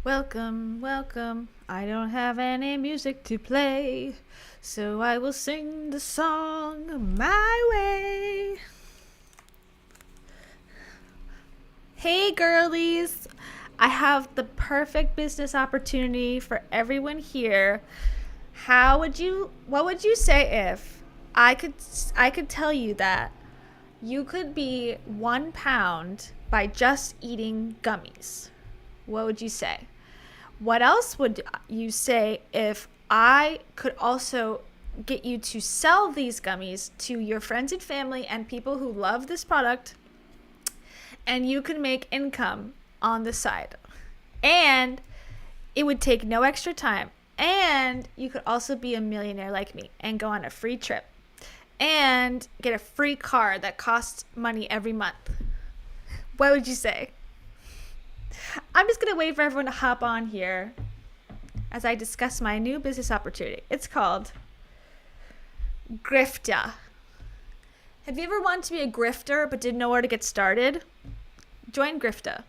Welcome, welcome. I don't have any music to play, so I will sing the song my way. Hey girlies, I have the perfect business opportunity for everyone here. What would you say if I could tell you that you could be 1 pound by just eating gummies? What would you say? What else would you say if I could also get you to sell these gummies to your friends and family and people who love this product, and you could make income on the side? And it would take no extra time. And you could also be a millionaire like me and go on a free trip and get a free car that costs money every month. What would you say? I'm just going to wait for everyone to hop on here as I discuss my new business opportunity. It's called Grifter. Have you ever wanted to be a grifter but didn't know where to get started? Join Grifter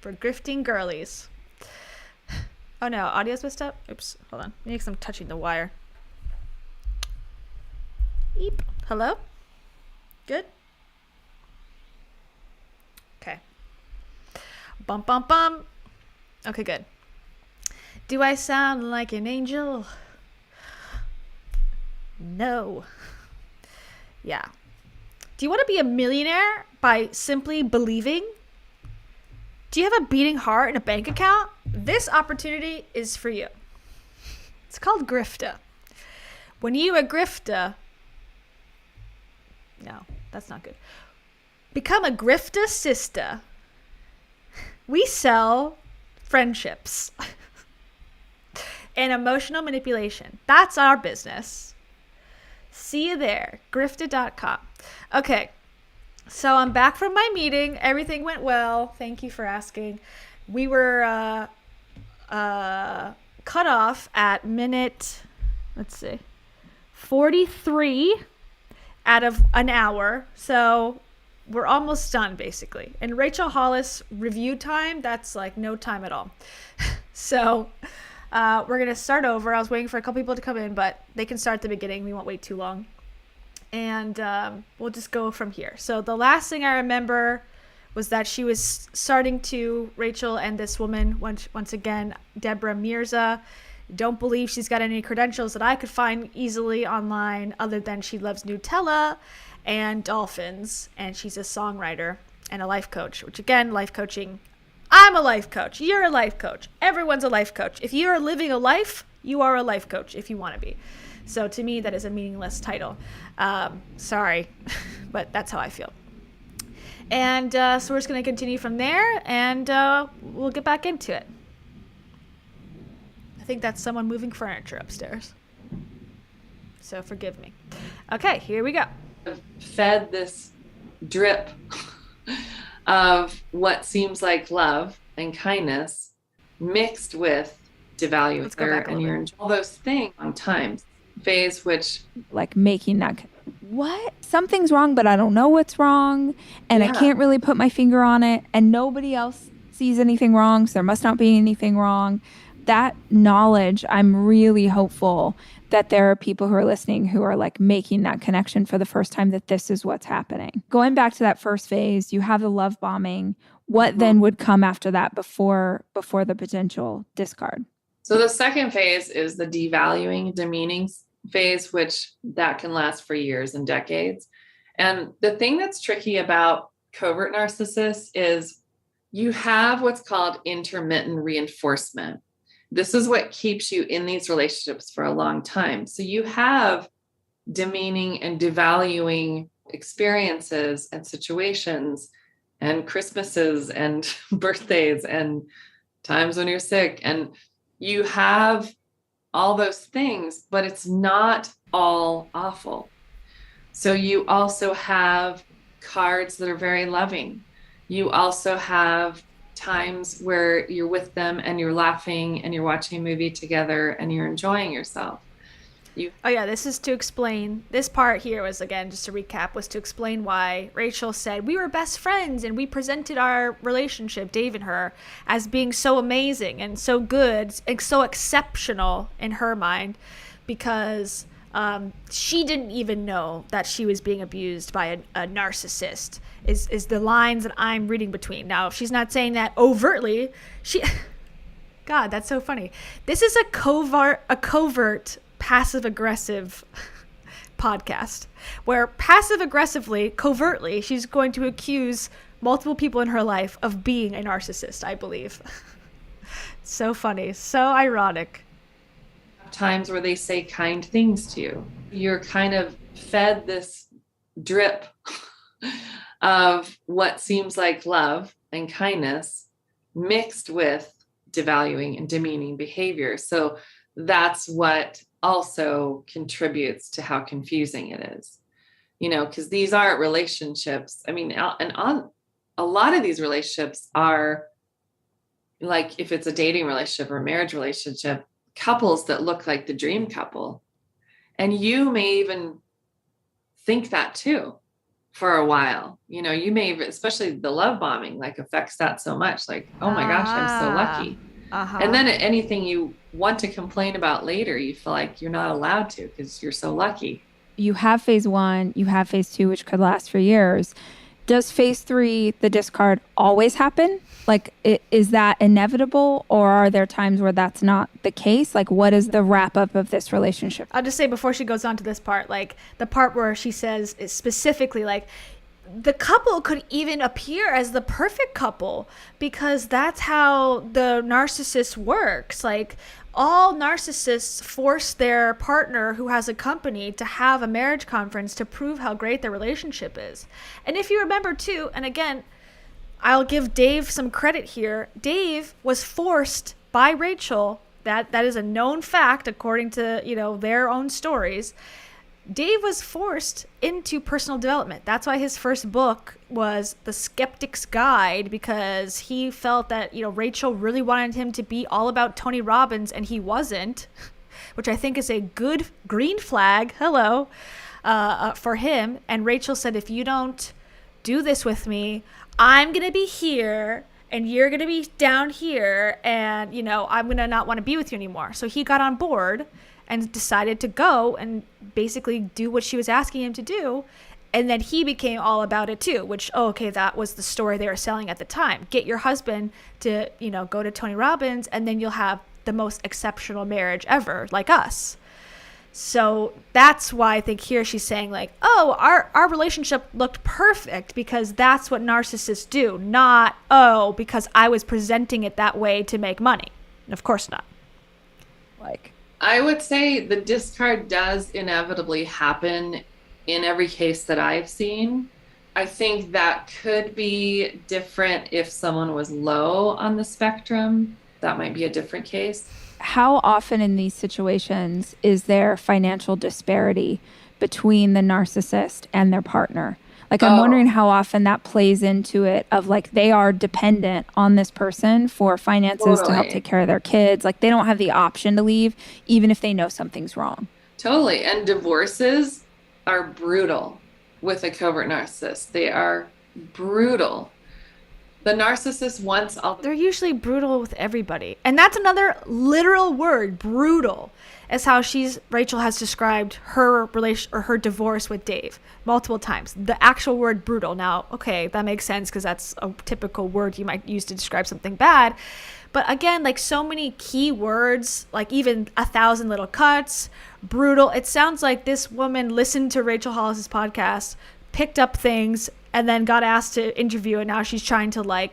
for grifting girlies. Oh no, audio's messed up? Oops, hold on. Maybe because I'm touching the wire. Eep. Hello? Good? Okay. Bum, bum, bum. Okay, good. Do I sound like an angel? No. Yeah. Do you want to be a millionaire by simply believing? Do you have a beating heart and a bank account? This opportunity is for you. It's called Grifter. When you a grifter... No, that's not good. Become a grifter sister. We sell friendships and emotional manipulation. That's our business. See you there. Grifter.com. Okay. So I'm back from my meeting. Everything went well. Thank you for asking. We were cut off at minute, 43 out of an hour. So we're almost done, basically. And Rachel Hollis review time, that's like no time at all. So we're going to start over. I was waiting for a couple people to come in, but they can start at the beginning. We won't wait too long. And we'll just go from here. So the last thing I remember was that she was starting to, Rachel and this woman, once again, Deborah Mirza, don't believe she's got any credentials that I could find easily online other than she loves Nutella and dolphins, and she's a songwriter and a life coach, which again, life coaching, I'm a life coach. You're a life coach. Everyone's a life coach. If you're living a life, you are a life coach if you want to be. So to me, that is a meaningless title. Sorry, but that's how I feel. And so we're just going to continue from there, and we'll get back into it. I think that's someone moving furniture upstairs. So forgive me. Okay, here we go. Fed this drip of what seems like love and kindness mixed with devaluing her, and you're in all those things on times. Phase which like making that what something's wrong but I don't know what's wrong, and I can't really put my finger on it, and nobody else sees anything wrong, so there must not be anything wrong. That knowledge, I'm really hopeful that there are people who are listening who are like making that connection for the first time, that this is what's happening. Going back to that first phase, you have the love bombing. What then would come after that before the potential discard? So the second phase is the devaluing, demeaning phase, which that can last for years and decades. And the thing that's tricky about covert narcissists is you have what's called intermittent reinforcement. This is what keeps you in these relationships for a long time. So you have demeaning and devaluing experiences and situations and Christmases and birthdays and times when you're sick, and you have all those things, but it's not all awful. So you also have cards that are very loving. You also have times where you're with them and you're laughing and you're watching a movie together and you're enjoying yourself. Oh yeah, this is to explain. This part here was, again, just to recap, was to explain why Rachel said we were best friends and we presented our relationship, Dave and her, as being so amazing and so good and so exceptional in her mind, because she didn't even know that she was being abused by a narcissist. Is the lines that I'm reading between. Now, she's not saying that overtly. God, that's so funny. This is a covert passive-aggressive podcast where passive-aggressively, covertly, she's going to accuse multiple people in her life of being a narcissist, I believe. So funny. So ironic. Times where they say kind things to you. You're kind of fed this drip of what seems like love and kindness mixed with devaluing and demeaning behavior. So that's what also contributes to how confusing it is, because these aren't relationships. I mean, and on a lot of these relationships are like, if it's a dating relationship or a marriage relationship, couples that look like the dream couple. And you may even think that too for a while. You may, especially the love bombing, like affects that so much. Like, oh my gosh, I'm so lucky. And then anything you want to complain about later, you feel like you're not allowed to because you're so lucky. You have phase 1, you have phase 2, which could last for years. Does phase 3, the discard, always happen? Like, is that inevitable, or are there times where that's not the case? Like, what is the wrap up of this relationship? I'll just say before she goes on to this part, like the part where she says is specifically like, the couple could even appear as the perfect couple because that's how the narcissist works. Like, all narcissists force their partner who has a company to have a marriage conference to prove how great their relationship is. And if you remember too, and again, I'll give Dave some credit here. Dave was forced by Rachel. That is a known fact according to, their own stories. Dave was forced into personal development. That's why his first book was The Skeptic's Guide, because he felt that, Rachel really wanted him to be all about Tony Robbins, and he wasn't, which I think is a good green flag, for him. And Rachel said, if you don't do this with me, I'm going to be here and you're going to be down here, and, I'm going to not want to be with you anymore. So he got on board and decided to go and basically do what she was asking him to do. And then he became all about it too, which, that was the story they were selling at the time. Get your husband to, go to Tony Robbins, and then you'll have the most exceptional marriage ever, like us. So that's why I think here she's saying like, our relationship looked perfect because that's what narcissists do, not, because I was presenting it that way to make money. And of course not. I would say the discard does inevitably happen in every case that I've seen. I think that could be different if someone was low on the spectrum. That might be a different case. How often in these situations is there financial disparity between the narcissist and their partner? Like, I'm wondering how often that plays into it of like, they are dependent on this person for finances to help take care of their kids. Like, they don't have the option to leave, even if they know something's wrong. Totally. And divorces are brutal with a covert narcissist. They are brutal. The narcissist wants they're usually brutal with everybody. And that's another literal word, brutal, as how Rachel has described her relation or her divorce with Dave multiple times. The actual word brutal. Now, that makes sense because that's a typical word you might use to describe something bad. But again, like so many key words, like even 1,000 little cuts, brutal. It sounds like this woman listened to Rachel Hollis's podcast, picked up things, and then got asked to interview, and now she's trying to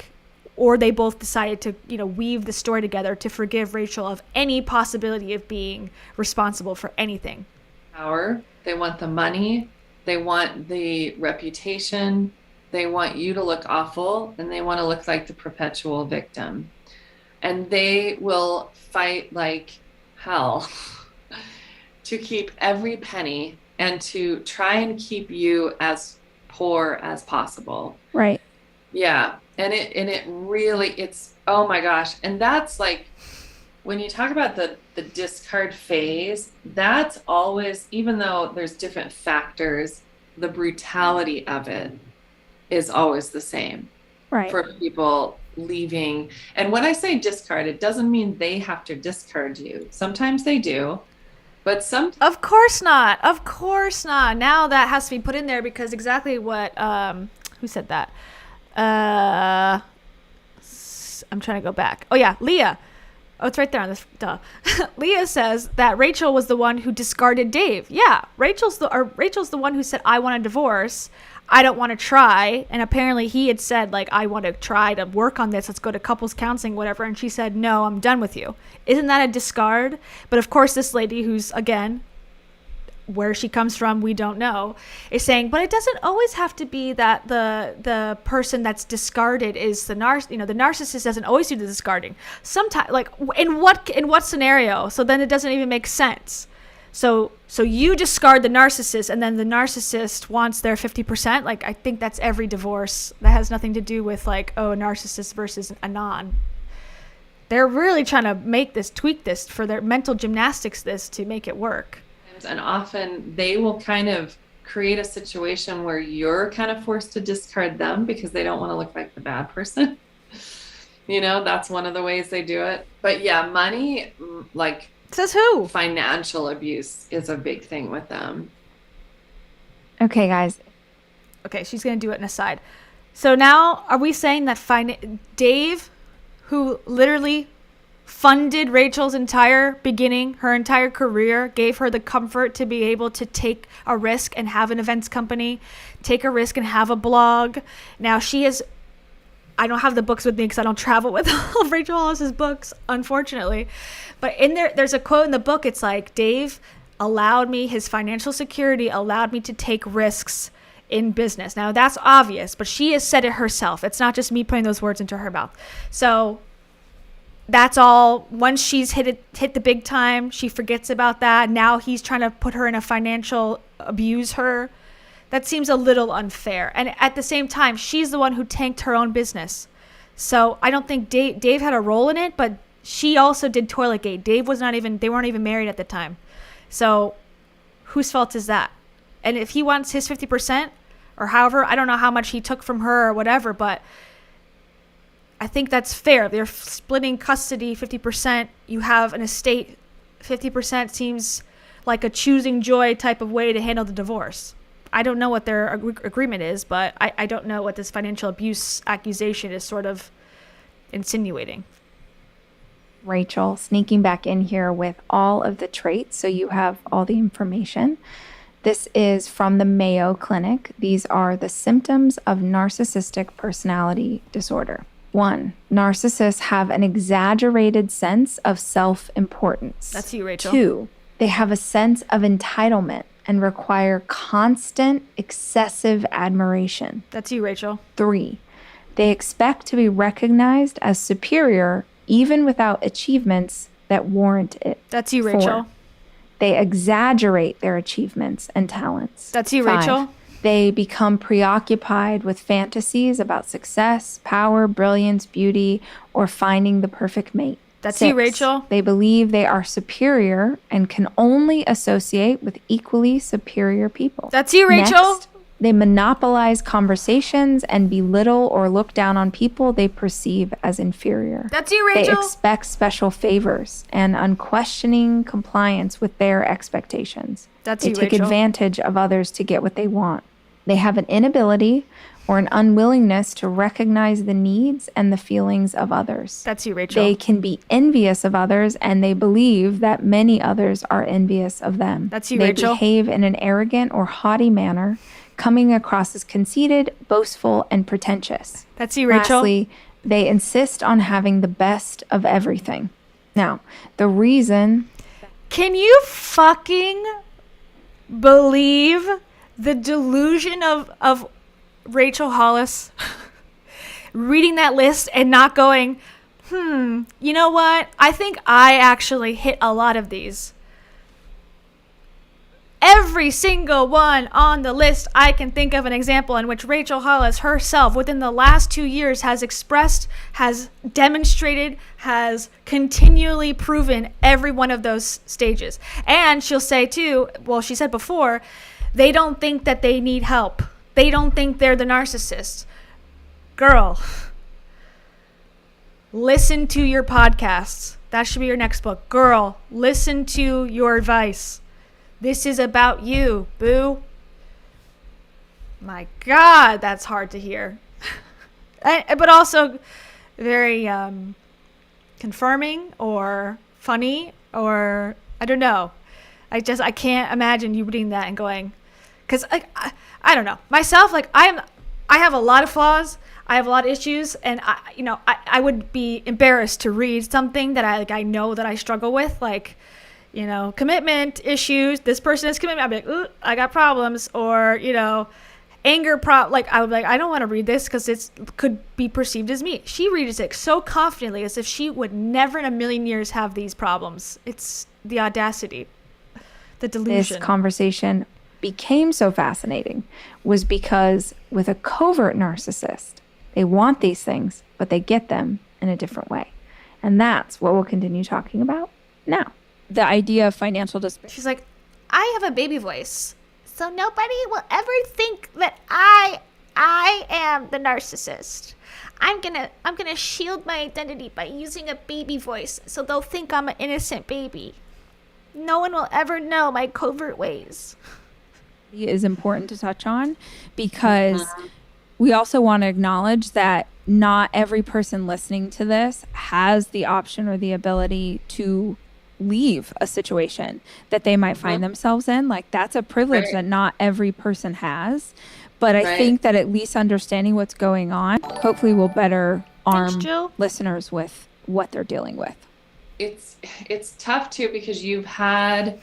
or they both decided to, weave the story together to forgive Rachel of any possibility of being responsible for anything. Power. They want the money. They want the reputation. They want you to look awful, and they want to look like the perpetual victim. And they will fight like hell to keep every penny and to try and keep you as poor as possible. Right. Yeah. And it really, it's, oh my gosh. And that's like when you talk about the discard phase, that's always, even though there's different factors, the brutality of it is always the same. Right. For people leaving. And when I say discard, it doesn't mean they have to discard you. Sometimes they do, but Of course not. Of course not. Now that has to be put in there because exactly what, who said that? I'm trying to go back. Oh yeah, Leah. Oh, it's right there on this. Duh. Leah says that Rachel was the one who discarded Dave. Yeah, Rachel's the one who said, I want a divorce. I don't want to try. And apparently he had said, like, I want to try to work on this. Let's go to couples counseling, whatever. And she said, no, I'm done with you. Isn't that a discard? But of course, this lady who's, again, where she comes from, we don't know, is saying, but it doesn't always have to be that the person that's discarded is the narcissist doesn't always do the discarding. Sometimes, like, in what scenario? So then it doesn't even make sense. So you discard the narcissist and then the narcissist wants their 50%. Like, I think that's every divorce. That has nothing to do with like, oh, a narcissist versus a non. They're really trying to tweak this for their mental gymnastics, to make it work. And often they will kind of create a situation where you're kind of forced to discard them because they don't want to look like the bad person. That's one of the ways they do it. But yeah, money, like, says who? Financial abuse is a big thing with them. Okay, guys. Okay, she's going to do it in a side. So now, are we saying that Dave, who literally funded Rachel's entire beginning, her entire career, gave her the comfort to be able to take a risk and have an events company, take a risk and have a blog. Now I don't have the books with me because I don't travel with all of Rachel Hollis's books, unfortunately. But in there's a quote in the book. It's like, Dave his financial security allowed me to take risks in business. Now that's obvious, but she has said it herself. It's not just me putting those words into her mouth. So that's all. Once she's hit the big time, she forgets about that. Now he's trying to put her in a financial abuse her. That seems a little unfair. And at the same time, she's the one who tanked her own business. So I don't think Dave had a role in it, but she also did Toiletgate. They weren't even married at the time. So whose fault is that? And if he wants his 50% or however, I don't know how much he took from her or whatever, but I think that's fair. They're splitting custody 50%. You have an estate. 50% seems like a choosing joy type of way to handle the divorce. I don't know what their agreement is, but I don't know what this financial abuse accusation is sort of insinuating. Rachel sneaking back in here with all of the traits, so you have all the information. This is from the Mayo Clinic. These are the symptoms of narcissistic personality disorder. 1, narcissists have an exaggerated sense of self-importance. That's you, Rachel. 2, they have a sense of entitlement and require constant, excessive admiration. That's you, Rachel. 3, they expect to be recognized as superior even without achievements that warrant it. That's you, Rachel. 4, they exaggerate their achievements and talents. That's you, 5, Rachel. they become preoccupied with fantasies about success, power, brilliance, beauty, or finding the perfect mate. That's 6, you, Rachel. they believe they are superior and can only associate with equally superior people. That's you, Rachel. Next, they monopolize conversations and belittle or look down on people they perceive as inferior. That's you, Rachel. They expect special favors and unquestioning compliance with their expectations. That's they you, take Rachel. advantage of others to get what they want. They have an inability or an unwillingness to recognize the needs and the feelings of others. That's you, Rachel. They can be envious of others, and they believe that many others are envious of them. That's you, they Rachel. They behave in an arrogant or haughty manner, coming across as conceited, boastful, and pretentious. That's you, Rachel. Lastly, they insist on having the best of everything. Now, the reason... Can you fucking believe the delusion of Rachel Hollis reading that list and not going, you know what? I think I actually hit a lot of these. Every single one on the list, I can think of an example in which Rachel Hollis herself within the last 2 years has expressed, has demonstrated, has continually proven every one of those stages. And she'll say too, well, she said before, they don't think that they need help. They don't think they're the narcissist. Girl, listen to your podcasts. That should be your next book. Girl, listen to your advice. This is about you, boo. My God, that's hard to hear. But also very confirming or funny, or I don't know. I can't imagine you reading that and going, because I don't know. Myself, like I have a lot of flaws. I have a lot of issues, and I would be embarrassed to read something that I know that I struggle with, like, commitment issues. This person has commitment. I'd be like, ooh, I got problems. Or, anger like I would be like, I don't want to read this because it could be perceived as me. She reads it so confidently as if she would never in a million years have these problems. It's the audacity, the delusion. This conversation became so fascinating was because with a covert narcissist, they want these things, but they get them in a different way. And that's what we'll continue talking about now. The idea of financial despair. She's like, I have a baby voice, so nobody will ever think that I am the narcissist. I'm gonna shield my identity by using a baby voice, so they'll think I'm an innocent baby. No one will ever know my covert ways. It is important to touch on because we also want to acknowledge that not every person listening to this has the option or the ability to leave a situation that they might find themselves in. Like, that's a privilege that not every person has. But I think that at least understanding what's going on, hopefully will better arm listeners with what they're dealing with. It's tough too, because you've had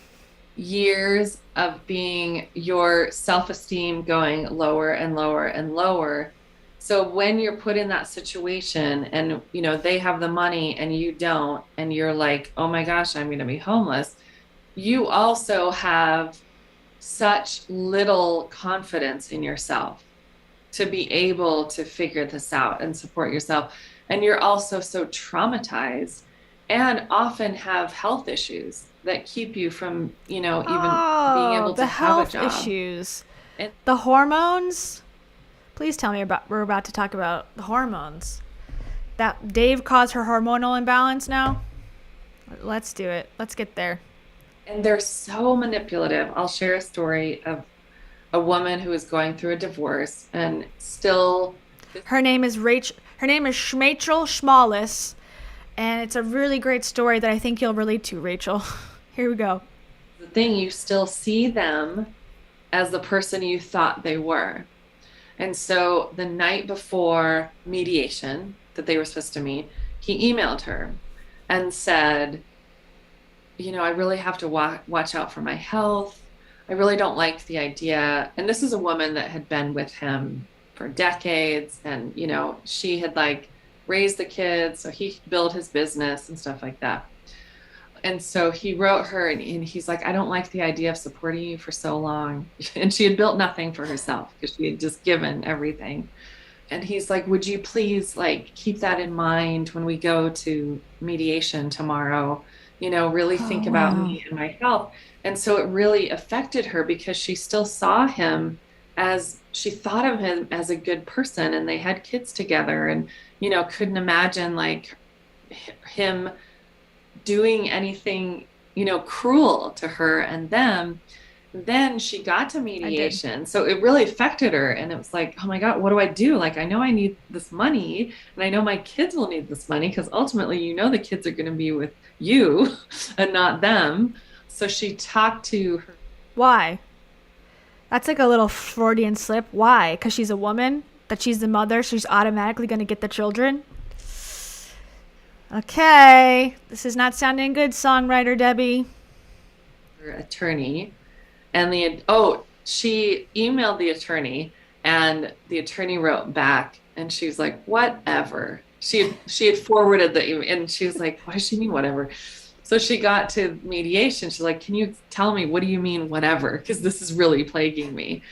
years of being your self-esteem going lower and lower and lower. So when you're put in that situation and, they have the money and you don't, and you're like, oh my gosh, I'm going to be homeless. You also have such little confidence in yourself to be able to figure this out and support yourself. And you're also so traumatized and often have health issues that keep you from, even being able to have a job. The health issues. The hormones. Please tell me we're about to talk about the hormones. That Dave caused her hormonal imbalance now. Let's do it. Let's get there. And they're so manipulative. I'll share a story of a woman who is going through a divorce and still. Her name is Rachel. Her name is Rachel Schmallis. And it's a really great story that I think you'll relate to, Rachel. Here we go. The thing, you still see them as the person you thought they were. And so the night before mediation that they were supposed to meet, he emailed her and said, I really have to watch out for my health. I really don't like the idea. And this is a woman that had been with him for decades. And, she had raised the kids. So he could build his business and stuff like that. And so he wrote her and he's like, I don't like the idea of supporting you for so long. And she had built nothing for herself because she had just given everything. And he's like, would you please keep that in mind when we go to mediation tomorrow, really think about me and my health. And so it really affected her because she still saw him as, she thought of him as a good person, and they had kids together, and, couldn't imagine him doing anything, cruel to her and them. Then she got to mediation. So it really affected her. And it was like, oh my God, what do I do? I know I need this money, and I know my kids will need this money because ultimately, the kids are going to be with you and not them. So she talked to her. Why? That's like a little Freudian slip. Why? Because she's a woman, that she's the mother, so she's automatically going to get the children. Okay, this is not sounding good, songwriter Debbie. Her attorney, and she emailed the attorney, and the attorney wrote back, and she was like, whatever. She had forwarded the email, and she was like, what does she mean, whatever? So she got to mediation. She's like, can you tell me, what do you mean, whatever? Because this is really plaguing me.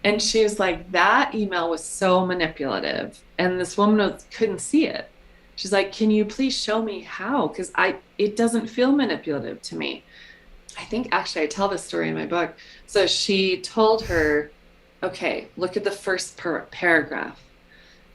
And she was like, that email was so manipulative. And this woman couldn't see it. She's like, can you please show me how? Because it doesn't feel manipulative to me. I think actually I tell this story in my book. So she told her, okay, look at the first paragraph.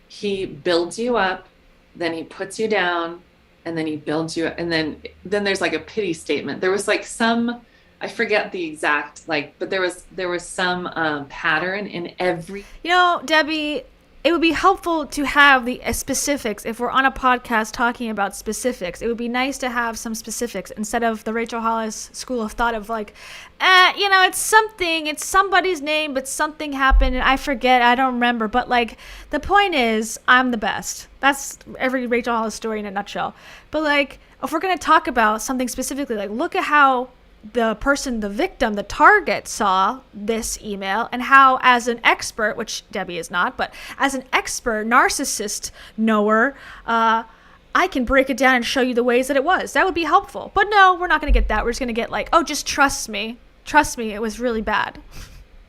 He builds you up, then he puts you down, and then he builds you up. And then there's like a pity statement. There was like some, I forget the exact, like, but there was some pattern in every. You know, Debbie, it would be helpful to have the specifics. If we're on a podcast talking about specifics, it would be nice to have some specifics instead of the Rachel Hollis school of thought of like, it's somebody's name, but something happened and I forget, I don't remember. But like, the point is, I'm the best. That's every Rachel Hollis story in a nutshell. But like, if we're going to talk about something specifically, like look at how the person, the victim, the target saw this email, and how as an expert, which Debbie is not, but as an expert narcissist knower, I can break it down and show you the ways that it was. That would be helpful. But no, we're not going to get that. We're just going to get like, oh, just trust me. Trust me, it was really bad.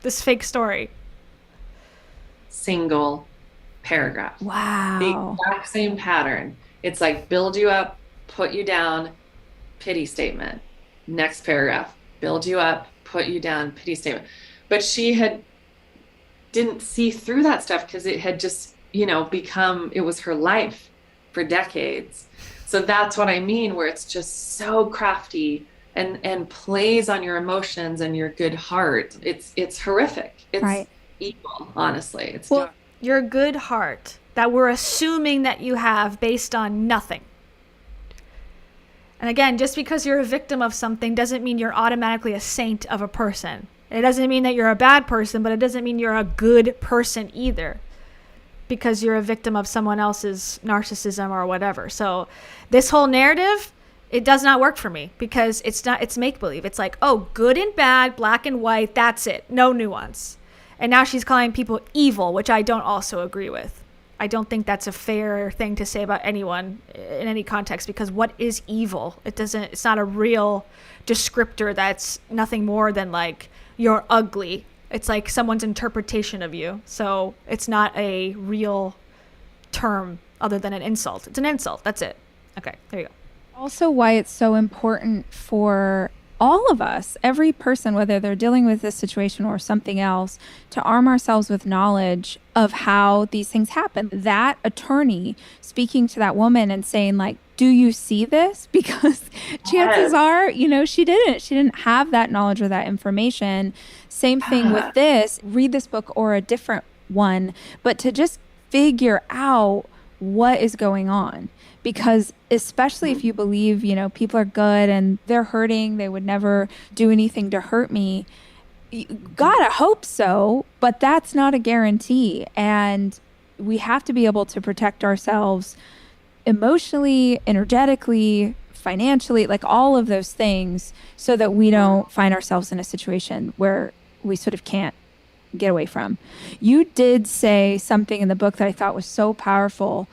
This fake story. Single paragraph. Wow. The exact same pattern. It's like build you up, put you down, pity statement. Next paragraph, build you up, put you down, pity statement. But she didn't see through that stuff because it had just, become, it was her life for decades. So that's what I mean, where it's just so crafty and plays on your emotions and your good heart. It's horrific. It's right. Evil, honestly. It's your good heart that we're assuming that you have based on nothing. And again, just because you're a victim of something doesn't mean you're automatically a saint of a person. It doesn't mean that you're a bad person, but it doesn't mean you're a good person either, because you're a victim of someone else's narcissism or whatever. So this whole narrative, it does not work for me, because it's make-believe. It's like, oh, good and bad, black and white, that's it. No nuance. And now she's calling people evil, which I don't also agree with. I don't think that's a fair thing to say about anyone in any context, because what is evil? It's not a real descriptor that's nothing more than like, you're ugly. It's like someone's interpretation of you. So it's not a real term other than an insult. It's an insult. That's it. Okay, there you go. Also, why it's so important for all of us, every person, whether they're dealing with this situation or something else, to arm ourselves with knowledge of how these things happen. That attorney speaking to that woman and saying like, do you see this? Because chances are, she didn't have that knowledge or that information. Same thing with this, read this book or a different one, but to just figure out what is going on. Because especially if you believe, people are good and they're hurting, they would never do anything to hurt me. You gotta hope so, but that's not a guarantee. And we have to be able to protect ourselves emotionally, energetically, financially, like all of those things, so that we don't find ourselves in a situation where we sort of can't get away from. You did say something in the book that I thought was so powerful.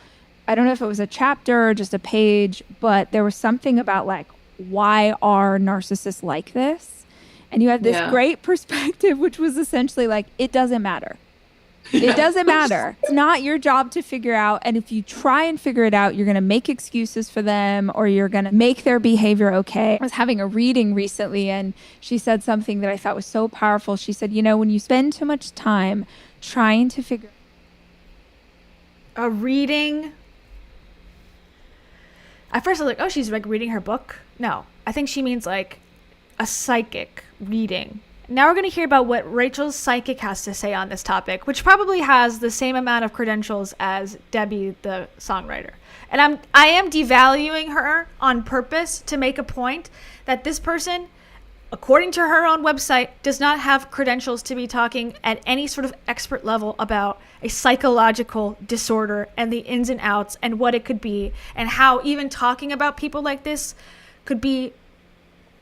I don't know if it was a chapter or just a page, but there was something about like, why are narcissists like this? And you had this great perspective, which was essentially like, it doesn't matter. It doesn't matter. It's not your job to figure out. And if you try and figure it out, you're going to make excuses for them, or you're going to make their behavior okay. I was having a reading recently, and she said something that I thought was so powerful. She said, when you spend too much time trying to figure a reading. At first I was like, oh, she's like reading her book. No, I think she means like a psychic reading. Now we're going to hear about what Rachel's psychic has to say on this topic, which probably has the same amount of credentials as Debbie, the songwriter. And I am devaluing her on purpose to make a point that this person, according to her own website, does not have credentials to be talking at any sort of expert level about a psychological disorder and the ins and outs and what it could be, and how even talking about people like this could be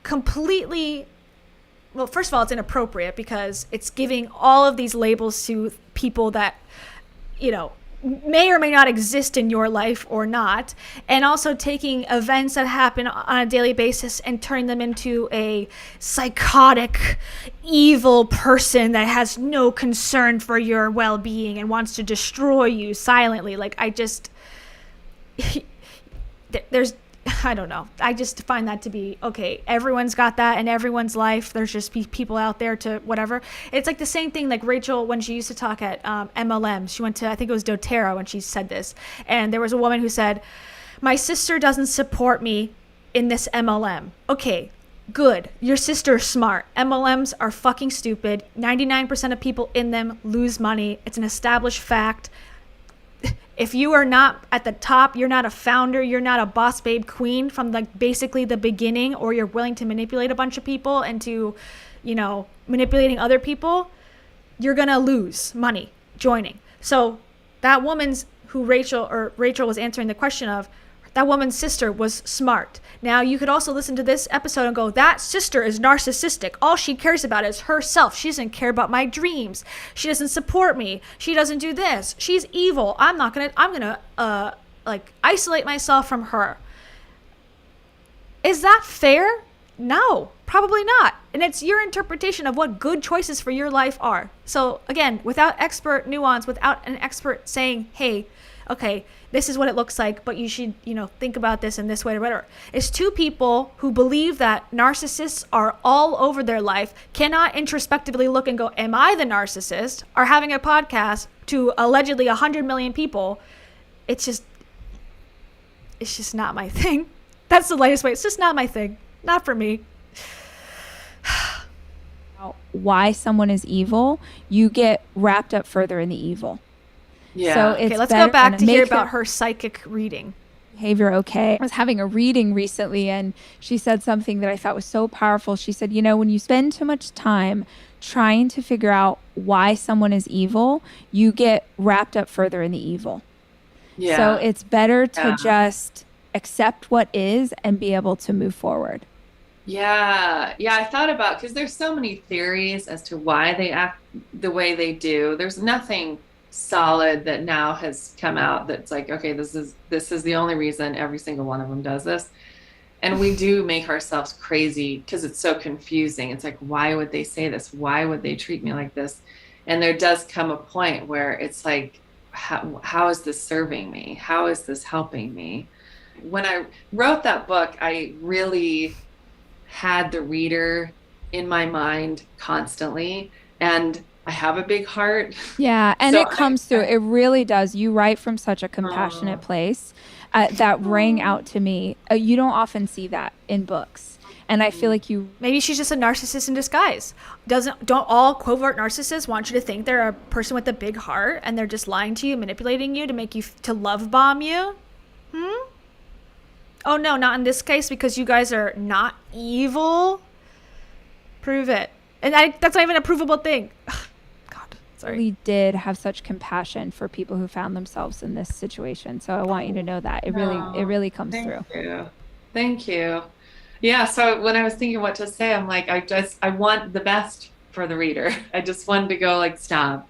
completely, well, first of all, it's inappropriate because it's giving all of these labels to people that, may or may not exist in your life or not, and also taking events that happen on a daily basis and turning them into a psychotic, evil person that has no concern for your well-being and wants to destroy you silently. Like, there's, I don't know. I just find that to be, okay, everyone's got that in everyone's life. There's just people out there to whatever. It's like the same thing like Rachel, when she used to talk at MLM, she went to, I think it was doTERRA when she said this. And there was a woman who said, my sister doesn't support me in this MLM. Okay, good. Your sister's smart. MLMs are fucking stupid. 99% of people in them lose money. It's an established fact. If you are not at the top, you're not a founder, you're not a boss babe queen from like basically the beginning, or you're willing to manipulate a bunch of people into, manipulating other people, you're going to lose money joining. So that woman's who Rachel was answering the question of, that woman's sister was smart. Now, you could also listen to this episode and go, that sister is narcissistic. All she cares about is herself. She doesn't care about my dreams. She doesn't support me. She doesn't do this. She's evil. I'm going to isolate myself from her. Is that fair? No, probably not. And it's your interpretation of what good choices for your life are. So again, without expert nuance, without an expert saying, hey, okay, this is what it looks like, but you should, think about this in this way or whatever. It's two people who believe that narcissists are all over their life, cannot introspectively look and go, am I the narcissist? Are having a podcast to allegedly 100 million people. It's just not my thing. That's the lightest way. It's just not my thing. Not for me. Why someone is evil, you get wrapped up further in the evil. Yeah. So it's okay, let's go back to hear about her psychic reading. Behavior okay. I was having a reading recently and she said something that I thought was so powerful. She said, when you spend too much time trying to figure out why someone is evil, you get wrapped up further in the evil. Yeah. So it's better to just accept what is and be able to move forward. Yeah. I thought about, because there's so many theories as to why they act the way they do. There's nothing solid that now has come out that's like, okay, this is the only reason every single one of them does this. And we do make ourselves crazy because it's so confusing. It's like, why would they say this? Why would they treat me like this? And there does come a point where it's like, how is this serving me? How is this helping me? When I wrote that book, I really had the reader in my mind constantly, and I have a big heart. Yeah, and so it comes through. It really does. You write from such a compassionate place that rang out to me. You don't often see that in books. And I feel like maybe she's just a narcissist in disguise. Don't all covert narcissists want you to think they're a person with a big heart and they're just lying to you, manipulating you to make you to love bomb you? Oh no, not in this case, because you guys are not evil. Prove it. And that's not even a provable thing. God, sorry. We did have such compassion for people who found themselves in this situation. So I want you to know that it really comes through. Thank you. Yeah. So when I was thinking what to say, I'm like, I want the best for the reader. I just wanted to go like, stop.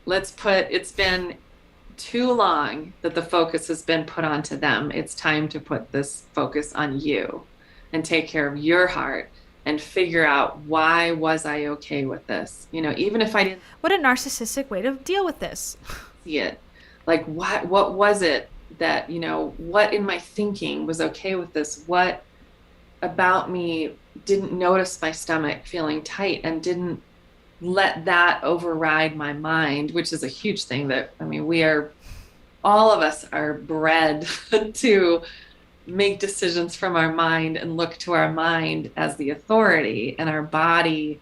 It's been too long that the focus has been put onto them. It's time to put this focus on you and take care of your heart and figure out, why was I okay with this? Even if I didn't. What a narcissistic way to deal with this. See it. Like, what was it that, what in my thinking was okay with this? What about me didn't notice my stomach feeling tight and didn't let that override my mind, which is a huge thing that, all of us are bred to make decisions from our mind and look to our mind as the authority, and our body,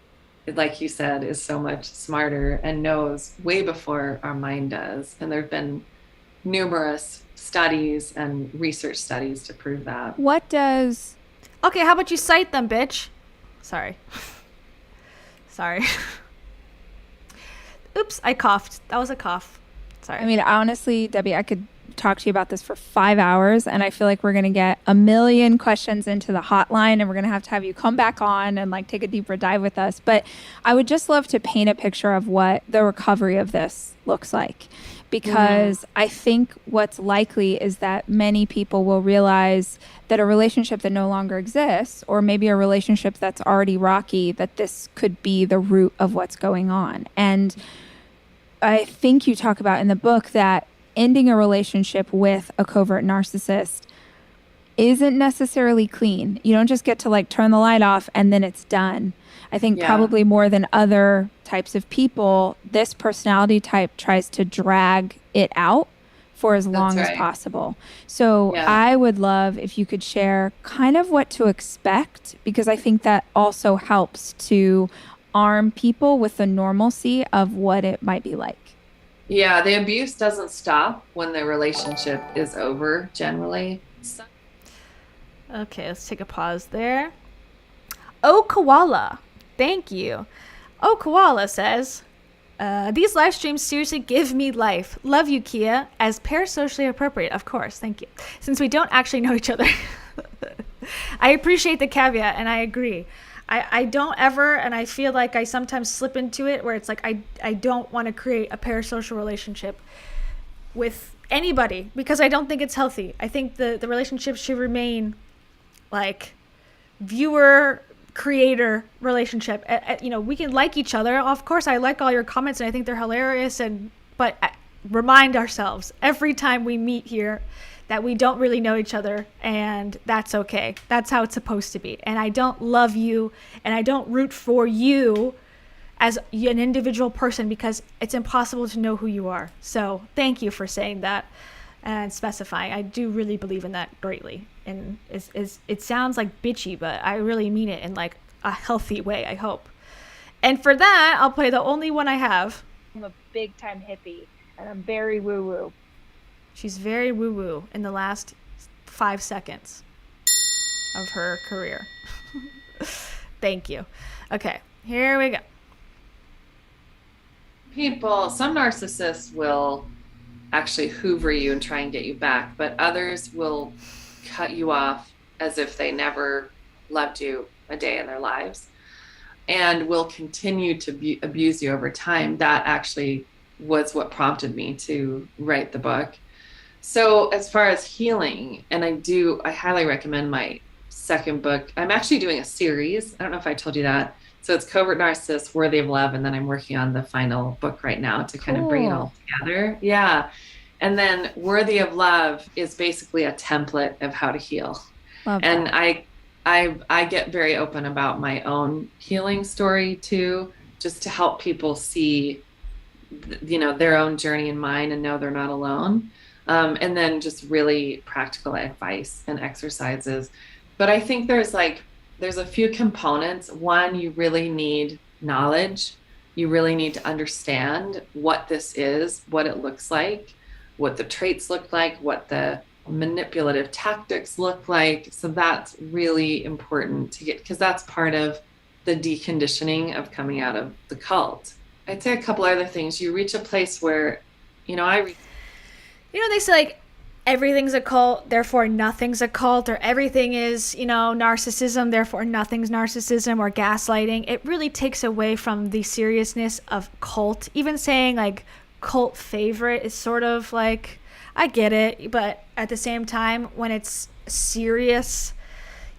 like you said, is so much smarter and knows way before our mind does. And there've been numerous studies and research studies to prove that. Okay, how about you cite them, bitch? Sorry. Oops, I coughed. That was a cough. Sorry. Honestly, Debbie, I could talk to you about this for 5 hours, and I feel like we're going to get a million questions into the hotline, and we're going to have you come back on and like take a deeper dive with us. But I would just love to paint a picture of what the recovery of this looks like, because I think what's likely is that many people will realize that a relationship that no longer exists, or maybe a relationship that's already rocky, that this could be the root of what's going on. And I think you talk about in the book that ending a relationship with a covert narcissist isn't necessarily clean. You don't just get to like turn the light off and then it's done. I think probably more than other types of people, this personality type tries to drag it out for as long as possible. So I would love if you could share kind of what to expect, because I think that also helps to arm people with the normalcy of what it might be like. Yeah, the abuse doesn't stop when the relationship is over, generally. Okay, let's take a pause there. Oh, Koala, thank you. Oh, Koala says, these live streams seriously give me life. Love you, Kia. As parasocially appropriate, of course. Thank you. Since we don't actually know each other. I appreciate the caveat, and I agree. I don't ever, and I feel like I sometimes slip into it where it's like I don't want to create a parasocial relationship with anybody because I don't think it's healthy. I think the relationship should remain like viewer creator relationship. You know, we can like each other. Of course, I like all your comments and I think they're hilarious, but remind ourselves every time we meet here that we don't really know each other, and that's okay. That's how it's supposed to be. And I don't love you, and I don't root for you as an individual person because it's impossible to know who you are. So thank you for saying that and specifying. I do really believe in that greatly. And it sounds like bitchy, but I really mean it in like a healthy way, I hope. And for that, I'll play the only one I have. I'm a big time hippie, and I'm very woo-woo. She's very woo-woo in the last 5 seconds of her career. Thank you. Okay, here we go. Some narcissists will actually hoover you and try and get you back, but others will cut you off as if they never loved you a day in their lives and will continue to abuse you over time. That actually was what prompted me to write the book. So as far as healing, and I highly recommend my second book. I'm actually doing a series. I don't know if I told you that. So it's Covert Narcissist, Worthy of Love. And then I'm working on the final book right now to kind of bring it all together. Yeah. And then Worthy of Love is basically a template of how to heal. Love and that. I get very open about my own healing story too, just to help people see, their own journey and mine and know they're not alone. And then just really practical advice and exercises. But I think there's a few components. One, you really need knowledge. You really need to understand what this is, what it looks like, what the traits look like, what the manipulative tactics look like. So that's really important to get, because that's part of the deconditioning of coming out of the cult. I'd say a couple other things. You reach a place where, they say like everything's a cult, therefore nothing's a cult, or everything is, narcissism, therefore nothing's narcissism, or gaslighting. It really takes away from the seriousness of cult. Even saying like cult favorite is sort of like, I get it, but at the same time, when it's serious,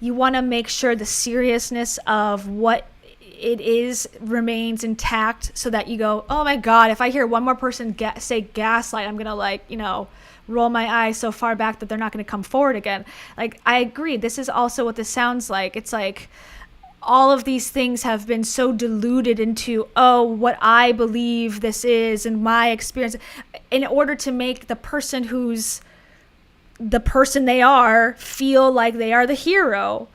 you want to make sure the seriousness of what it is remains intact, so that you go, oh my God, if I hear one more person say gaslight, I'm gonna roll my eyes so far back that they're not gonna come forward again. Like, I agree, this is also what this sounds like. It's like all of these things have been so diluted into, what I believe this is and my experience, in order to make the person who's the person they are feel like they are the hero.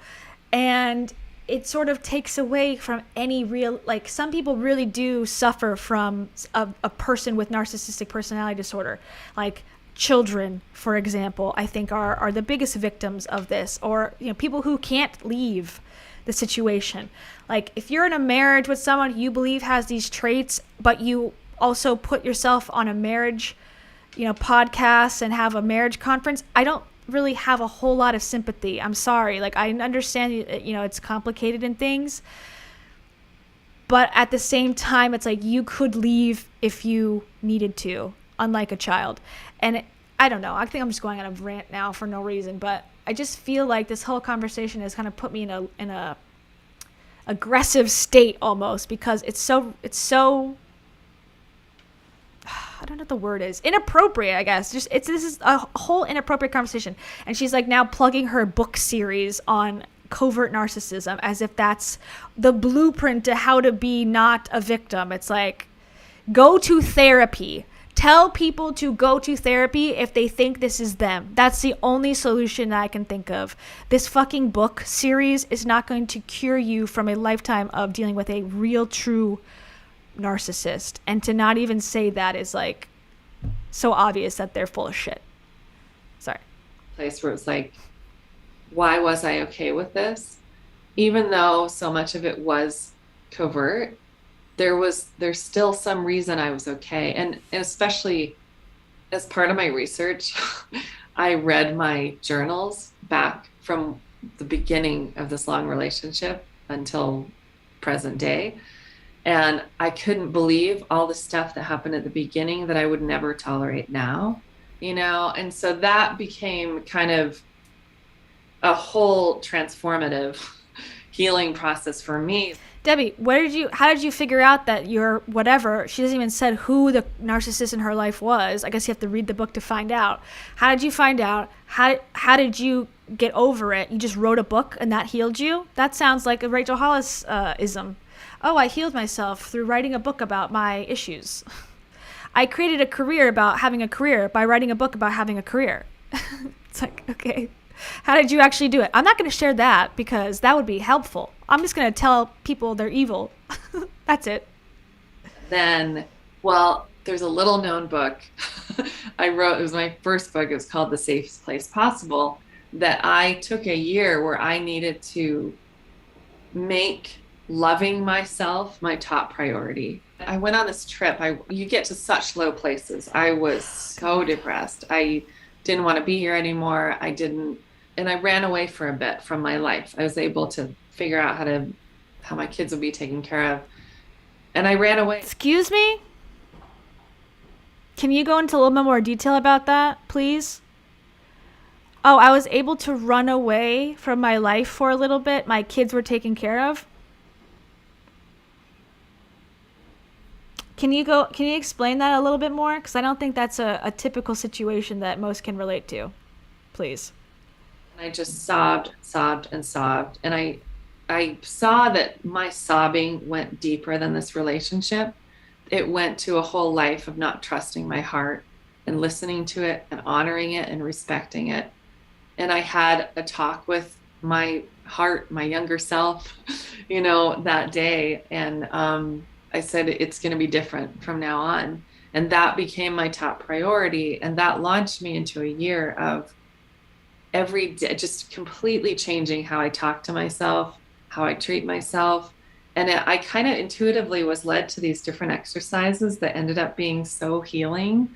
And it sort of takes away from any real, like, some people really do suffer from a person with narcissistic personality disorder. Like children, for example, I think are the biggest victims of this, or, people who can't leave the situation. Like, if you're in a marriage with someone you believe has these traits, but you also put yourself on a marriage podcasts and have a marriage conference, I don't really have a whole lot of sympathy. I'm sorry. Like, I understand, it's complicated and things. But at the same time, it's like you could leave if you needed to, unlike a child. And I don't know. I think I'm just going on a rant now for no reason. But I just feel like this whole conversation has kind of put me in a aggressive state almost, because it's so I don't know what the word is. Inappropriate, I guess. This is a whole inappropriate conversation. And she's like now plugging her book series on covert narcissism as if that's the blueprint to how to be not a victim. It's like, go to therapy. Tell people to go to therapy if they think this is them. That's the only solution that I can think of. This fucking book series is not going to cure you from a lifetime of dealing with a real, true narcissist. And to not even say that is like so obvious that they're full of shit. Sorry. Place where it's like, why was I okay with this? Even though so much of it was covert, there's still some reason I was okay. And especially as part of my research, I read my journals back from the beginning of this long relationship until present day. And I couldn't believe all the stuff that happened at the beginning that I would never tolerate now, and so that became kind of a whole transformative healing process for me. Debbie, how did you figure out that you're whatever? She doesn't even said who the narcissist in her life was. I guess you have to read the book to find out. How did you find out? How did you get over it? You just wrote a book and that healed you? That sounds like a Rachel Hollis ism. Oh, I healed myself through writing a book about my issues. I created a career about having a career by writing a book about having a career. It's like, okay, how did you actually do it? I'm not going to share that because that would be helpful. I'm just going to tell people they're evil. That's it. Then, well, there's a little known book I wrote. It was my first book. It was called The Safest Place Possible, that I took a year where I needed to make loving myself my top priority. I went on this trip. You get to such low places. I was so depressed. I didn't want to be here anymore. And I ran away for a bit from my life. I was able to figure out how my kids would be taken care of. And I ran away. Excuse me? Can you go into a little bit more detail about that, please? Oh, I was able to run away from my life for a little bit. My kids were taken care of. Can you explain that a little bit more? Because I don't think that's a typical situation that most can relate to. Please. I just sobbed and sobbed. And I saw that my sobbing went deeper than this relationship. It went to a whole life of not trusting my heart and listening to it and honoring it and respecting it. And I had a talk with my heart, my younger self, that day. And I said, it's going to be different from now on. And that became my top priority. And that launched me into a year of every day, just completely changing how I talk to myself, how I treat myself. And I kind of intuitively was led to these different exercises that ended up being so healing.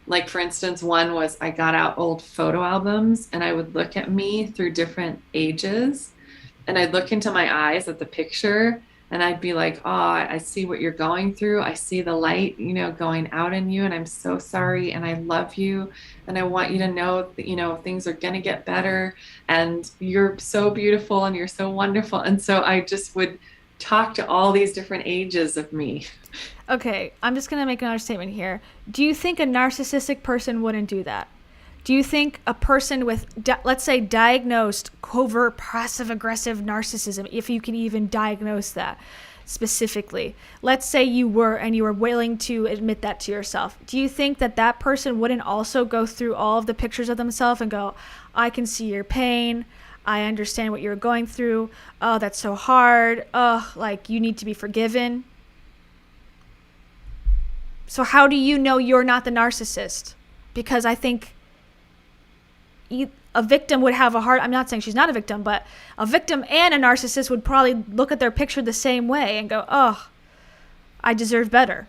Like, for instance, one was I got out old photo albums and I would look at me through different ages. And I'd look into my eyes at the picture and I'd be like, oh, I see what you're going through. I see the light, going out in you. And I'm so sorry. And I love you. And I want you to know that, things are going to get better. And you're so beautiful and you're so wonderful. And so I just would talk to all these different ages of me. Okay, I'm just going to make another statement here. Do you think a narcissistic person wouldn't do that? Do you think a person with, let's say, diagnosed covert passive-aggressive narcissism, if you can even diagnose that specifically, let's say you were willing to admit that to yourself, do you think that person wouldn't also go through all of the pictures of themselves and go, I can see your pain, I understand what you're going through, oh, that's so hard, oh, like, you need to be forgiven? So how do you know you're not the narcissist? Because I think a victim would have a hard, I'm not saying she's not a victim, but a victim and a narcissist would probably look at their picture the same way and go, oh, I deserve better.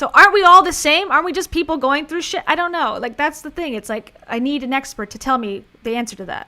So aren't we all the same? Aren't we just people going through shit? I don't know. Like, that's the thing. It's like, I need an expert to tell me the answer to that.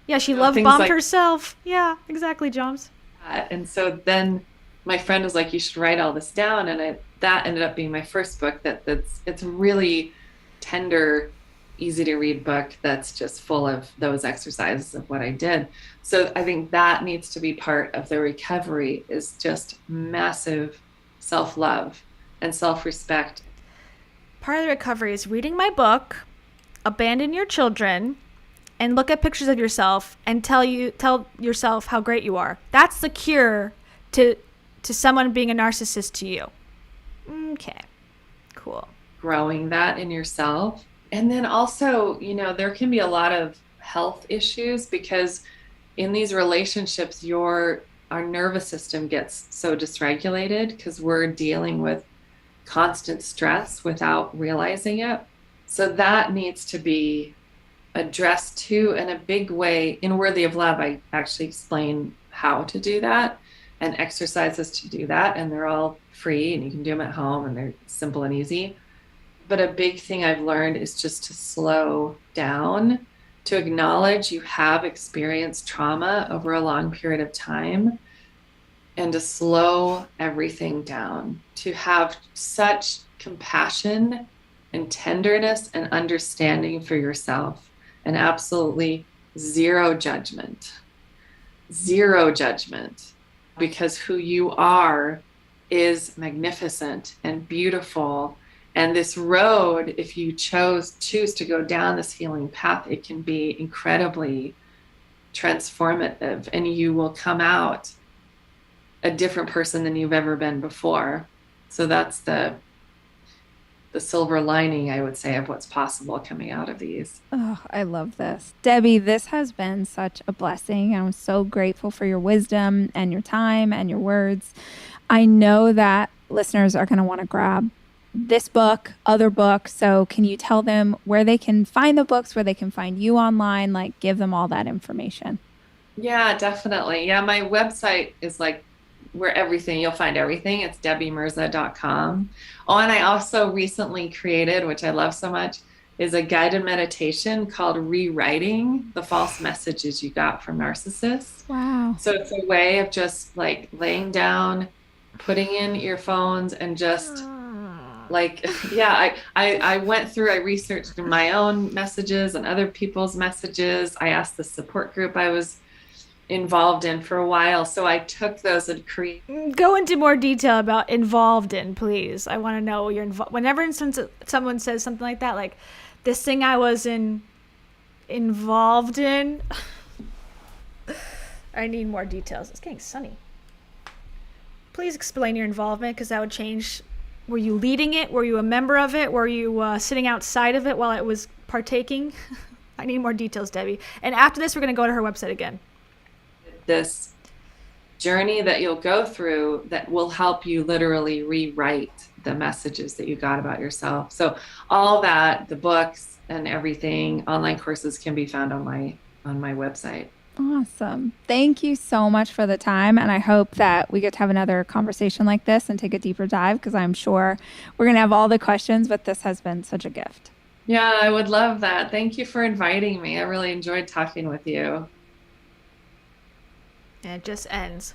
Yeah, she love bombed herself. Yeah, exactly, Joms. And so then my friend was like, you should write all this down. And that ended up being my first book. It's a really tender, easy to read book that's just full of those exercises of what I did. So I think that needs to be part of the recovery, is just massive self-love and self-respect. Part of the recovery is reading my book, abandon your children, and look at pictures of yourself and tell yourself how great you are. That's the cure to someone being a narcissist to you. Okay, cool. Growing that in yourself. And then also, there can be a lot of health issues because in these relationships, our nervous system gets so dysregulated because we're dealing with constant stress without realizing it. So that needs to be addressed too in a big way. In Worthy of Love, I actually explain how to do that and exercises to do that. And they're all free and you can do them at home and they're simple and easy. But a big thing I've learned is just to slow down, to acknowledge you have experienced trauma over a long period of time, and to slow everything down, to have such compassion and tenderness and understanding for yourself, and absolutely zero judgment, because who you are is magnificent and beautiful. And this road, if you choose to go down this healing path, it can be incredibly transformative, and you will come out a different person than you've ever been before. So that's the silver lining, I would say, of what's possible coming out of these. Oh, I love this. Debbie, this has been such a blessing. I'm so grateful for your wisdom and your time and your words. I know that listeners are going to want to grab this book, other books. So can you tell them where they can find the books, where they can find you online, like give them all that information? Yeah, definitely. Yeah, my website is like where you'll find everything. It's debbiemirza.com. Oh, and I also recently created, which I love so much, is a guided meditation called Rewriting the False Messages You Got from Narcissists. Wow. So it's a way of just like laying down, putting in earphones and just I went through, I researched my own messages and other people's messages. I asked the support group I was involved in for a while. So I took those and created. Go into more detail about involved in, please. I want to know you're involved. Whenever someone says something like that, like this thing I was involved in, I need more details. It's getting sunny. Please explain your involvement, because that would change. Were you leading it? Were you a member of it? Were you sitting outside of it while it was partaking? I need more details, Debbie. And after this, we're going to go to her website again. This journey that you'll go through that will help you literally rewrite the messages that you got about yourself. So all that, the books and everything, online courses can be found on my website. Awesome. Thank you so much for the time. And I hope that we get to have another conversation like this and take a deeper dive, because I'm sure we're going to have all the questions, but this has been such a gift. Yeah, I would love that. Thank you for inviting me. I really enjoyed talking with you. And it just ends.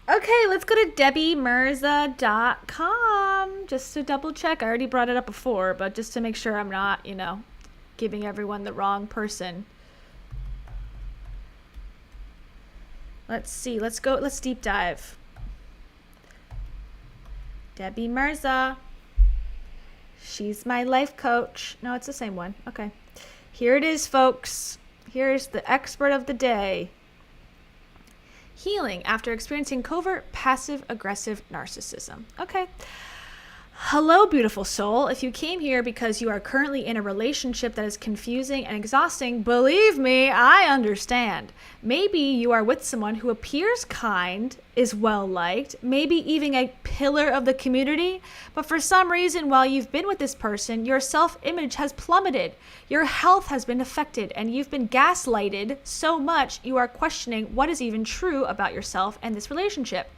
Okay, let's go to debbiemirza.com just to double check. I already brought it up before, but just to make sure I'm not, giving everyone the wrong person. Let's see. Let's deep dive. Debbie Mirza. She's my life coach. No, it's the same one. Okay. Here it is, folks. Here's the expert of the day. Healing after experiencing covert passive-aggressive narcissism. Okay. Hello, beautiful soul. If you came here because you are currently in a relationship that is confusing and exhausting, believe me, I understand. Maybe you are with someone who appears kind, is well-liked, maybe even a pillar of the community, but for some reason, while you've been with this person, your self-image has plummeted, your health has been affected, and you've been gaslighted so much you are questioning what is even true about yourself and this relationship.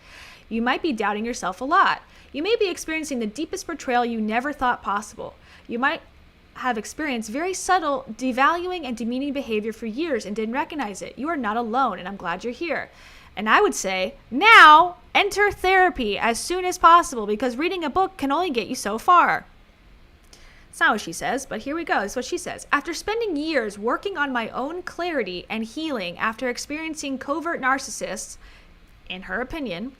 You might be doubting yourself a lot. You may be experiencing the deepest betrayal you never thought possible. You might have experienced very subtle devaluing and demeaning behavior for years and didn't recognize it. You are not alone, and I'm glad you're here. And I would say, now enter therapy as soon as possible, because reading a book can only get you so far. It's not what she says, but here we go. It's what she says. After spending years working on my own clarity and healing after experiencing covert narcissists, in her opinion,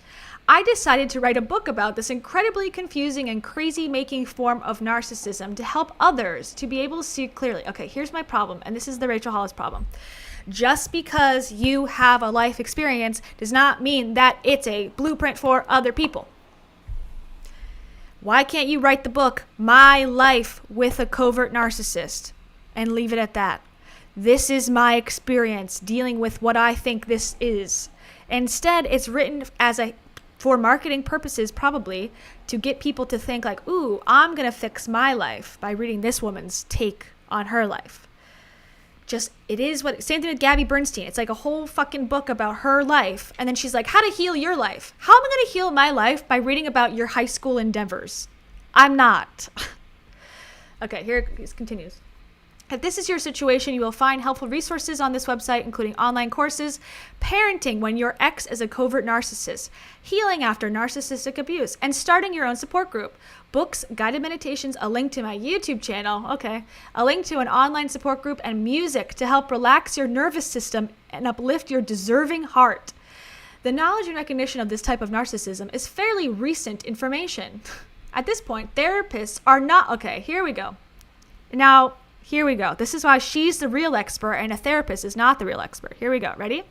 I decided to write a book about this incredibly confusing and crazy-making form of narcissism to help others to be able to see clearly. Okay, here's my problem, and this is the Rachel Hollis problem. Just because you have a life experience does not mean that it's a blueprint for other people. Why can't you write the book, My Life with a Covert Narcissist, and leave it at that? This is my experience dealing with what I think this is. Instead, it's written for marketing purposes, probably, to get people to think like, ooh, I'm going to fix my life by reading this woman's take on her life. It is same thing with Gabby Bernstein. It's like a whole fucking book about her life. And then she's like, how to heal your life. How am I going to heal my life by reading about your high school endeavors? I'm not. Okay, here it continues. If this is your situation, you will find helpful resources on this website, including online courses, parenting when your ex is a covert narcissist, healing after narcissistic abuse, and starting your own support group. Books, guided meditations, a link to my YouTube channel, a link to an online support group, and music to help relax your nervous system and uplift your deserving heart. The knowledge and recognition of this type of narcissism is fairly recent information. At this point, therapists are not... Okay, here we go. Now... Here we go. This is why she's the real expert and a therapist is not the real expert. Here we go. Ready?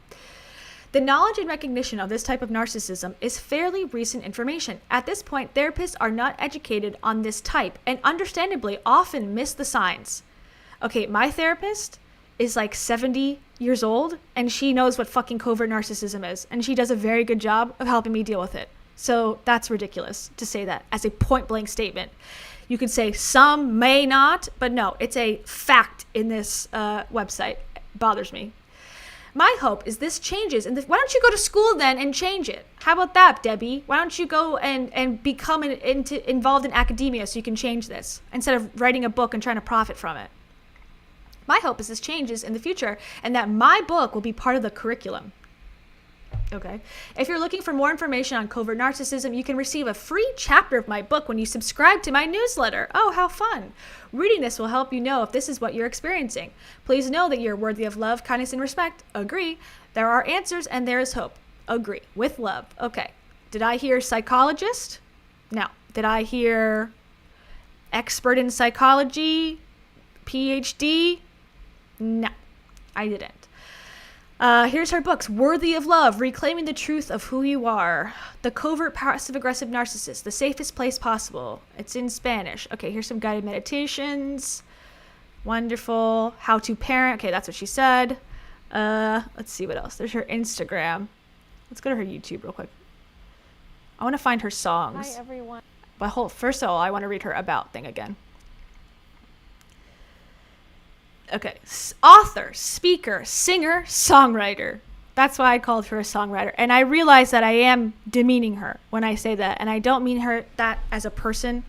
The knowledge and recognition of this type of narcissism is fairly recent information. At this point, therapists are not educated on this type and understandably often miss the signs. Okay, my therapist is like 70 years old and she knows what fucking covert narcissism is, and she does a very good job of helping me deal with it. So that's ridiculous to say that as a point blank statement. You could say some may not, but no, it's a fact in this website. It bothers me. My hope is this changes. And why don't you go to school then and change it? How about that, Debbie? Why don't you go and become involved in academia so you can change this instead of writing a book and trying to profit from it? My hope is this changes in the future and that my book will be part of the curriculum. Okay. If you're looking for more information on covert narcissism, you can receive a free chapter of my book when you subscribe to my newsletter. Oh, how fun. Reading this will help you know if this is what you're experiencing. Please know that you're worthy of love, kindness, and respect. Agree. There are answers and there is hope. Agree. With love. Okay. Did I hear psychologist? No. Did I hear expert in psychology? PhD? No, I didn't. Here's her books. Worthy of Love, Reclaiming the Truth of Who You Are. The Covert Passive-Aggressive Narcissist, The Safest Place Possible. It's in Spanish. Okay, here's some guided meditations. Wonderful. How to Parent. Okay, that's what she said. Let's see what else. There's her Instagram. Let's go to her YouTube real quick. I want to find her songs. Hi, everyone. But first of all, I want to read her About thing again. Okay, author, speaker, singer, songwriter. That's why I called her a songwriter. And I realize that I am demeaning her when I say that. And I don't mean her that as a person.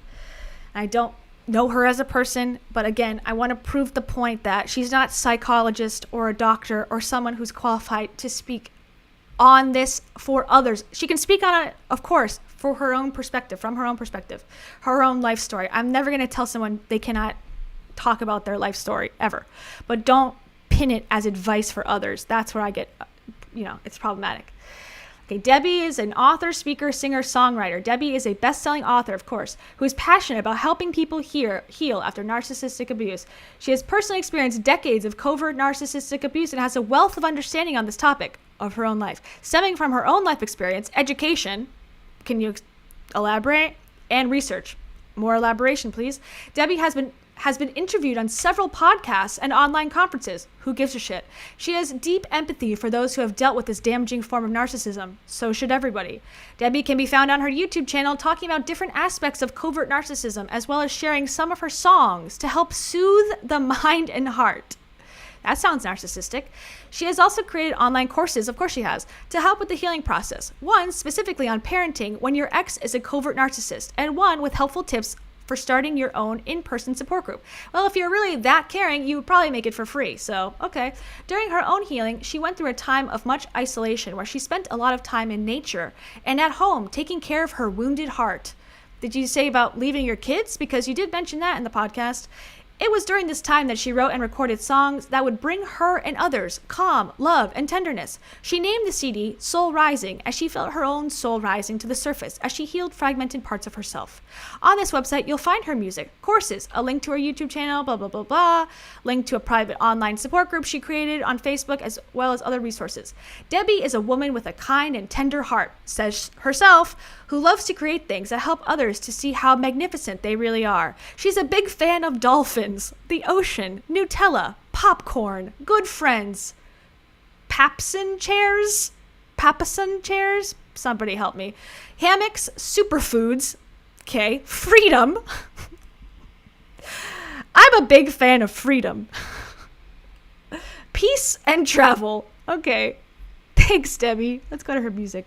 I don't know her as a person. But again, I want to prove the point that she's not a psychologist or a doctor or someone who's qualified to speak on this for others. She can speak on it, of course, for her own perspective, from her own perspective, her own life story. I'm never going to tell someone they cannot talk about their life story ever, but don't pin it as advice for others. That's where I get, it's problematic. Okay, Debbie is an author, speaker, singer, songwriter. Debbie is a best-selling author, of course, who is passionate about helping people heal after narcissistic abuse. She has personally experienced decades of covert narcissistic abuse and has a wealth of understanding on this topic of her own life, stemming from her own life experience, education. Can you elaborate? And research. More elaboration, please. Debbie has been interviewed on several podcasts and online conferences. Who gives a shit? She has deep empathy for those who have dealt with this damaging form of narcissism. So should everybody. Debbie can be found on her YouTube channel talking about different aspects of covert narcissism, as well as sharing some of her songs to help soothe the mind and heart. That sounds narcissistic. She has also created online courses, of course she has, to help with the healing process. One specifically on parenting when your ex is a covert narcissist, and one with helpful tips for starting your own in-person support group. Well, if you're really that caring, you would probably make it for free. So, okay. During her own healing, she went through a time of much isolation where she spent a lot of time in nature and at home taking care of her wounded heart. Did you say about leaving your kids? Because you did mention that in the podcast. It was during this time that she wrote and recorded songs that would bring her and others calm, love, and tenderness. She named the CD Soul Rising as she felt her own soul rising to the surface as she healed fragmented parts of herself. On this website, you'll find her music, courses, a link to her YouTube channel, blah, blah, blah, blah, link to a private online support group she created on Facebook, as well as other resources. Debbie is a woman with a kind and tender heart, says herself, who loves to create things that help others to see how magnificent they really are. She's a big fan of dolphins, the ocean, Nutella, popcorn, good friends, Papasan chairs, somebody help me, hammocks, superfoods, okay, freedom. I'm a big fan of freedom. Peace and travel. Okay, thanks, Debbie. Let's go to her music.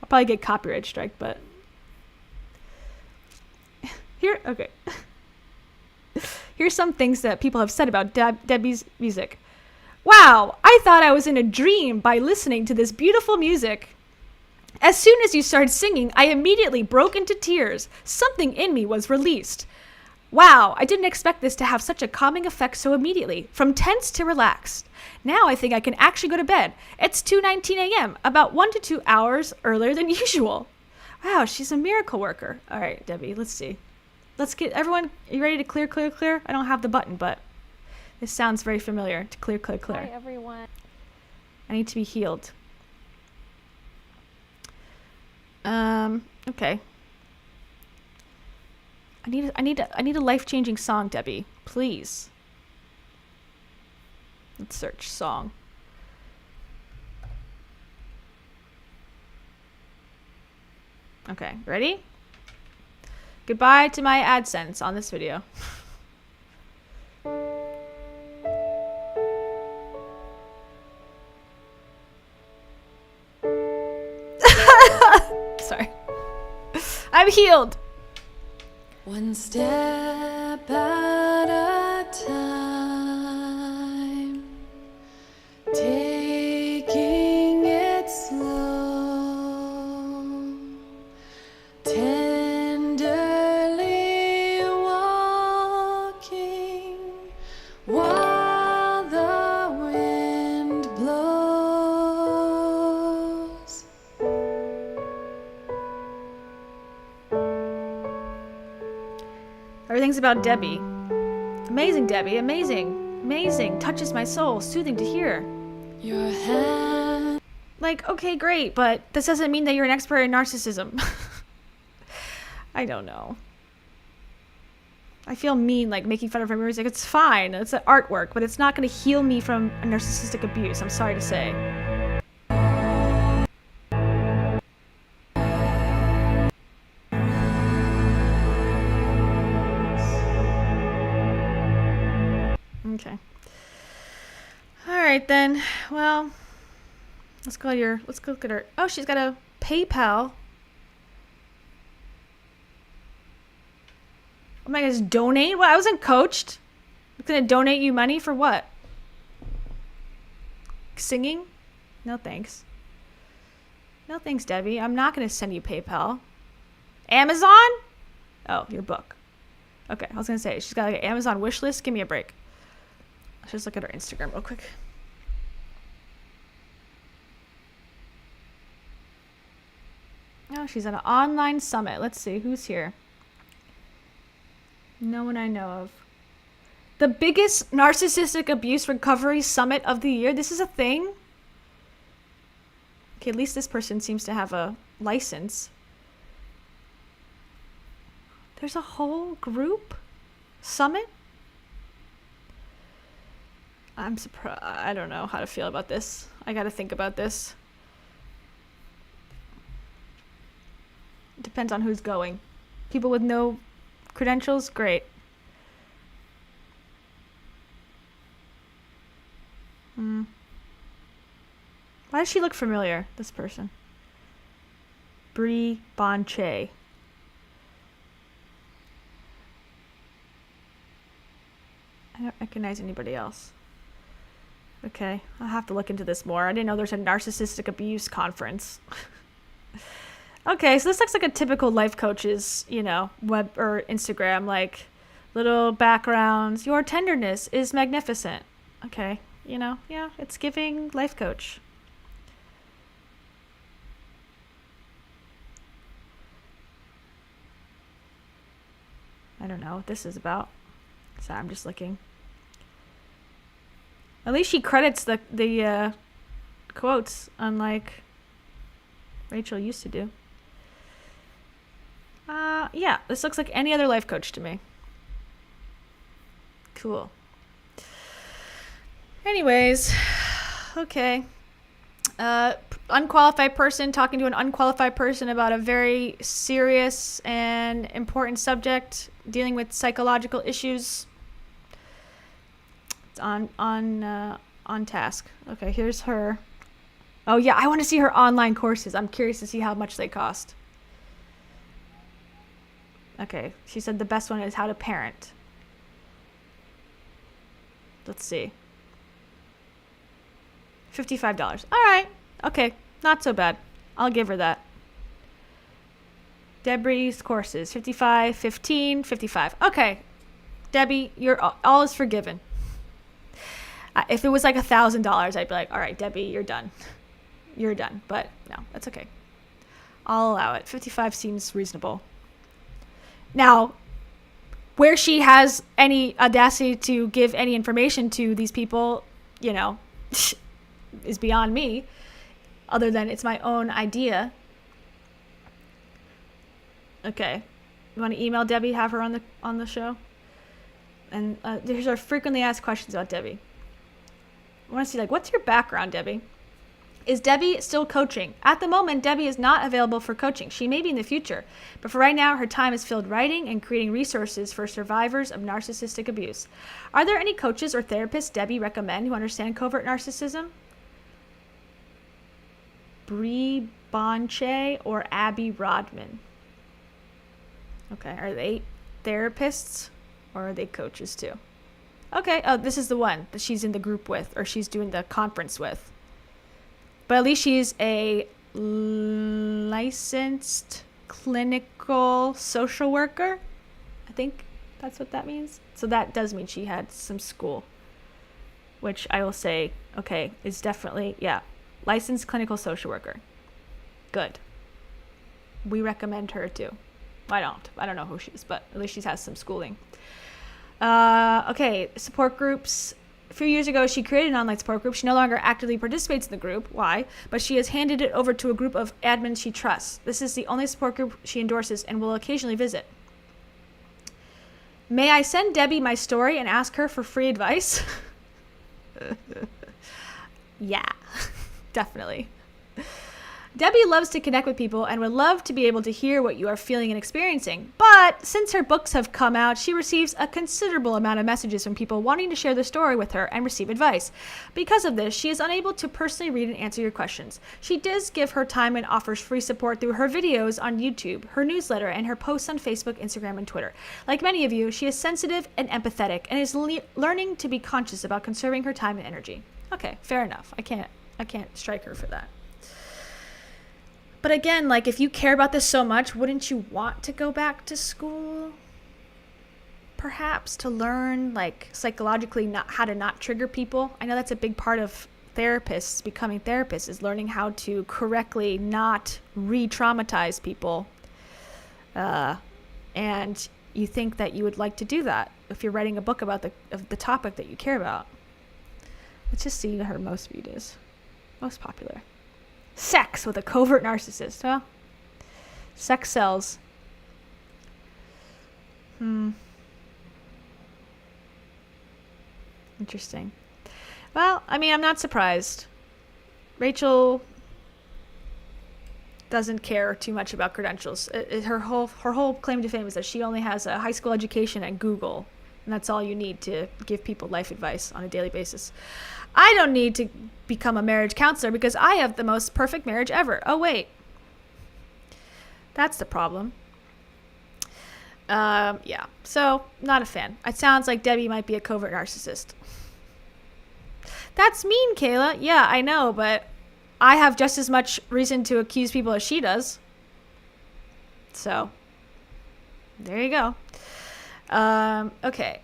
I'll probably get copyright strike, but okay. Here's some things that people have said about Debbie's music. Wow, I thought I was in a dream by listening to this beautiful music. As soon as you started singing, I immediately broke into tears. Something in me was released. Wow, I didn't expect this to have such a calming effect so immediately, from tense to relaxed. Now I think I can actually go to bed. It's 2:19 a.m., about 1 to 2 hours earlier than usual. Wow, she's a miracle worker. All right, Debbie, let's see. Let's get everyone, are you ready to clear, clear, clear? I don't have the button, but this sounds very familiar. To clear, clear, clear. Hi, everyone. I need to be healed. Okay. I need a life-changing song, Debbie. Please. Let's search song. Okay, ready? Goodbye to my AdSense on this video. Sorry. I'm healed. One step at a time, taking it slow, tenderly walking while the wind blows. Everything's about Debbie. Amazing, Debbie. Amazing. Amazing. Touches my soul. Soothing to hear. Your hand. Like, okay, great, but this doesn't mean that you're an expert in narcissism. I don't know. I feel mean, like, making fun of her music. It's fine. It's an artwork, but it's not going to heal me from a narcissistic abuse. I'm sorry to say. Okay. All right then. Well, let's look at her. Oh, she's got a PayPal. Am I gonna just donate? What? I wasn't coached. I'm gonna donate you money for what? Singing? No thanks. No thanks, Debbie. I'm not gonna send you PayPal. Amazon? Oh, your book. Okay, I was gonna say she's got like an Amazon wish list. Give me a break. Let's just look at her Instagram real quick. Oh, she's at an online summit. Let's see who's here. No one I know of. The biggest narcissistic abuse recovery summit of the year. This is a thing? Okay, at least this person seems to have a license. There's a whole group summit? I'm surprised. I don't know how to feel about this. I gotta think about this. Depends on who's going. People with no credentials, great. Why does she look familiar, this person? Brie Bonche. I don't recognize anybody else. Okay, I'll have to look into this more. I didn't know there's a narcissistic abuse conference. Okay, so this looks like a typical life coach's, web or Instagram, like little backgrounds. Your tenderness is magnificent. Okay, yeah, it's giving life coach. I don't know what this is about. So I'm just looking. At least she credits the quotes, unlike Rachel used to do. Yeah, this looks like any other life coach to me. Cool. Anyways, okay. Unqualified person talking to an unqualified person about a very serious and important subject, dealing with psychological issues. It's on task. Okay, here's her. Oh yeah, I want to see her online courses. I'm curious to see how much they cost. Okay, she said the best one is how to parent. Let's see. $55. All right. Okay, not so bad. I'll give her that. Debbie's courses, 55, 15, 55. Okay, Debbie, all is forgiven. If it was like $1,000, I'd be like, all right, Debbie, you're done. You're done. But no, that's okay. I'll allow it. 55 seems reasonable. Now, where she has any audacity to give any information to these people, is beyond me, other than it's my own idea. Okay. You want to email Debbie, have her on the show? And here's our frequently asked questions about Debbie. I want to see, what's your background, Debbie? Is Debbie still coaching? At the moment, Debbie is not available for coaching. She may be in the future, but for right now, her time is filled writing and creating resources for survivors of narcissistic abuse. Are there any coaches or therapists Debbie recommend who understand covert narcissism? Brie Bonche or Abby Rodman? Okay, are they therapists or are they coaches too? Okay, oh, this is the one that she's in the group with, or she's doing the conference with. But at least she's a licensed clinical social worker. I think that's what that means. So that does mean she had some school, which I will say, okay, is definitely, yeah, licensed clinical social worker. Good. We recommend her too. I don't know who she is, but at least she has some schooling. Okay, support groups. A few years ago, she created an online support group. She no longer actively participates in the group. Why? But she has handed it over to a group of admins she trusts. This is the only support group she endorses and will occasionally visit. May I send Debbie my story and ask her for free advice? Yeah, definitely. Debbie loves to connect with people and would love to be able to hear what you are feeling and experiencing. But since her books have come out, she receives a considerable amount of messages from people wanting to share their story with her and receive advice. Because of this, she is unable to personally read and answer your questions. She does give her time and offers free support through her videos on YouTube, her newsletter, and her posts on Facebook, Instagram, and Twitter. Like many of you, she is sensitive and empathetic and is learning to be conscious about conserving her time and energy. Okay, fair enough. I can't strike her for that. But again, if you care about this so much, wouldn't you want to go back to school? Perhaps to learn, psychologically how to not trigger people. I know that's a big part of therapists, becoming therapists, is learning how to correctly not re-traumatize people. And you think that you would like to do that if you're writing a book about the topic that you care about. Let's just see what her most viewed is. Most popular. Sex with a covert narcissist. Well, sex sells. Interesting. Well, I'm not surprised. Rachel doesn't care too much about credentials. Her whole claim to fame is that she only has a high school education and Google, and that's all you need to give people life advice on a daily basis. I don't need to become a marriage counselor because I have the most perfect marriage ever. Oh, wait. That's the problem. Yeah. So, not a fan. It sounds like Debbie might be a covert narcissist. That's mean, Kayla. Yeah, I know, but I have just as much reason to accuse people as she does. So, there you go. Okay.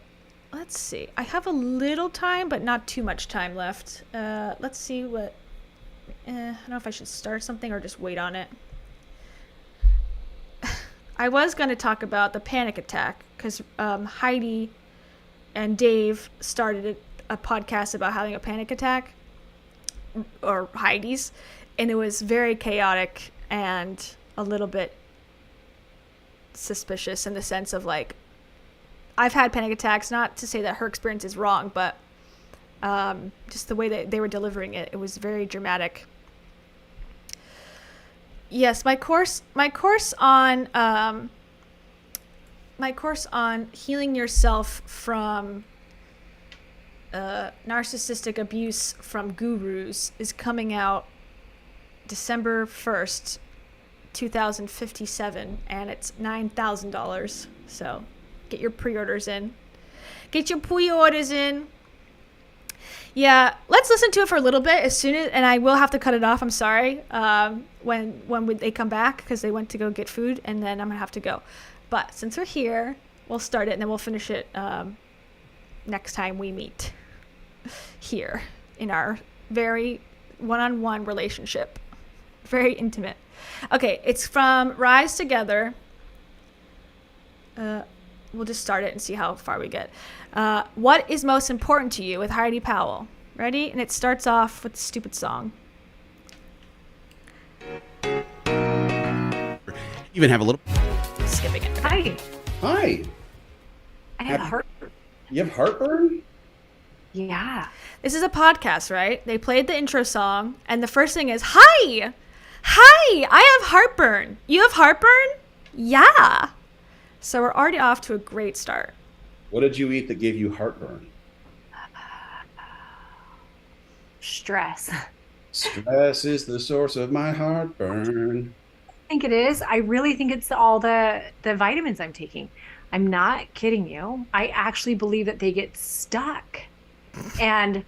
Let's see. I have a little time, but not too much time left. Let's see what... I don't know if I should start something or just wait on it. I was going to talk about the panic attack because Heidi and Dave started a podcast about having a panic attack, or Heidi's, and it was very chaotic and a little bit suspicious in the sense of like, I've had panic attacks, not to say that her experience is wrong, but just the way that they were delivering it, it was very dramatic. Yes, my course on healing yourself from narcissistic abuse from gurus is coming out December 1st, 2057, and it's $9,000. So get your pre-orders in. Yeah, let's listen to it for a little bit and I will have to cut it off. I'm sorry. When they come back, because they went to go get food, and then I'm gonna have to go. But since we're here, we'll start it and then we'll finish it next time we meet here in our very one-on-one relationship, very intimate. Okay, it's from Rise Together. We'll just start it and see how far we get. What is most important to you with Heidi Powell? Ready? And it starts off with a stupid song. Even have a little. Skipping it. Hi. Hi. I have heartburn. You have heartburn? Yeah. This is a podcast, right? They played the intro song, and the first thing is, Hi! Hi! I have heartburn. You have heartburn? Yeah. So we're already off to a great start. What did you eat that gave you heartburn? Stress. Stress is the source of my heartburn. I think it is. I really think it's all the vitamins I'm taking. I'm not kidding you. I actually believe that they get stuck. And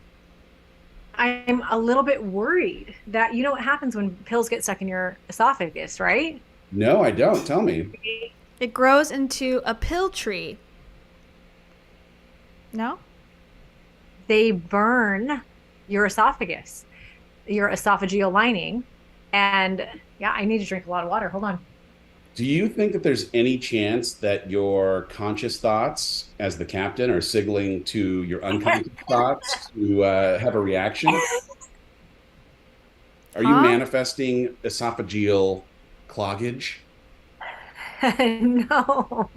I'm a little bit worried that, you know what happens when pills get stuck in your esophagus, right? No, I don't. Tell me. It grows into a pill tree. No? They burn your esophagus, your esophageal lining. And yeah, I need to drink a lot of water. Hold on. Do you think that there's any chance that your conscious thoughts as the captain are signaling to your unconscious thoughts to have a reaction? Are you manifesting esophageal cloggage? No.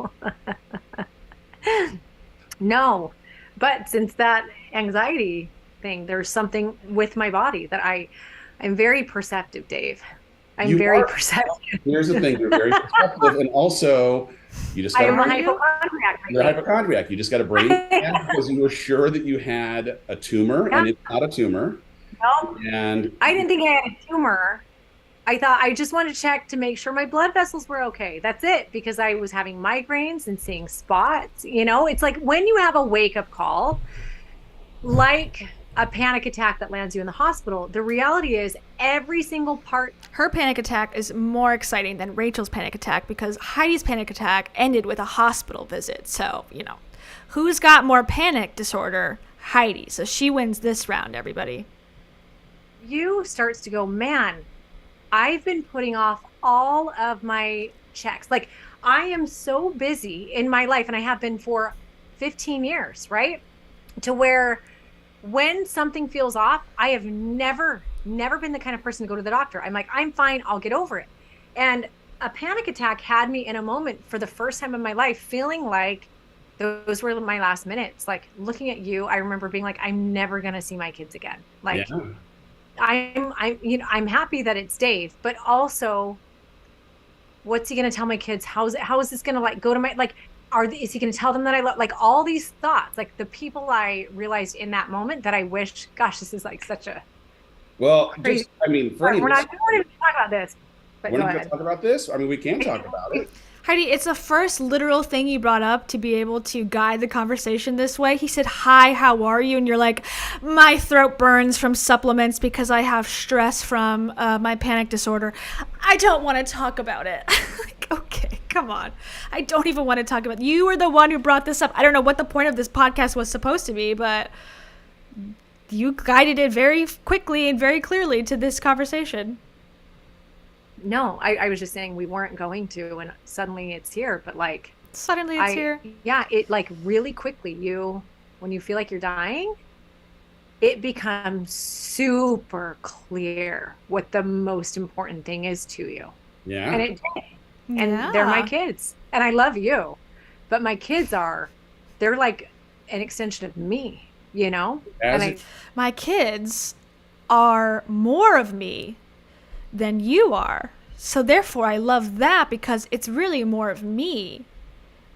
No. But since that anxiety thing, there's something with my body that I'm very perceptive, Dave. I'm very perceptive. Here's the thing, you're very perceptive, and also you just got I'm a hypochondriac. You're a hypochondriac. You just got a brain scan because you were sure that you had a tumor, and it's not a tumor. No, and I didn't think I had a tumor. I thought I just wanted to check to make sure my blood vessels were okay. That's it, because I was having migraines and seeing spots. You know, it's like when you have a wake-up call, like a panic attack that lands you in the hospital, the reality is every single part. Her panic attack is more exciting than Rachel's panic attack because Heidi's panic attack ended with a hospital visit. So, you know, who's got more panic disorder? Heidi. So she wins this round, everybody. You starts to go, man, I've been putting off all of my checks. Like, I am so busy in my life, and I have been for 15 years, right? To where when something feels off, I have never been the kind of person to go to the doctor. I'm like, I'm fine, I'll get over it. And a panic attack had me in a moment for the first time in my life, feeling like those were my last minutes. Like, looking at you, I remember being like, I'm never gonna see my kids again. Like, yeah. I'm happy that it's Dave, but also, what's he gonna tell my kids? How is this gonna like go to my, like, is he going to tell them that I love, like all these thoughts, like the people I realized in that moment that I wish, gosh, this is like such a Well, crazy. just, I mean, for any We're not going to talk about this, but we're go not going ahead. to talk about this. I mean, we can talk about it. Heidi, it's the first literal thing you brought up to be able to guide the conversation this way. He said, "Hi, how are you?" And you're like, "My throat burns from supplements because I have stress from my panic disorder. I don't want to talk about it." Like, okay, come on. I don't even want to talk about it. You were the one who brought this up. I don't know what the point of this podcast was supposed to be, but you guided it very quickly and very clearly to this conversation. No, I was just saying we weren't going to, and suddenly it's here. But like, Suddenly it's here. Yeah, it like really quickly, when you feel like you're dying, it becomes super clear what the most important thing is to you. Yeah. And it did. And they're my kids. And I love you. But my kids they're like an extension of me, you know? My kids are more of me than you are. So therefore I love that because it's really more of me.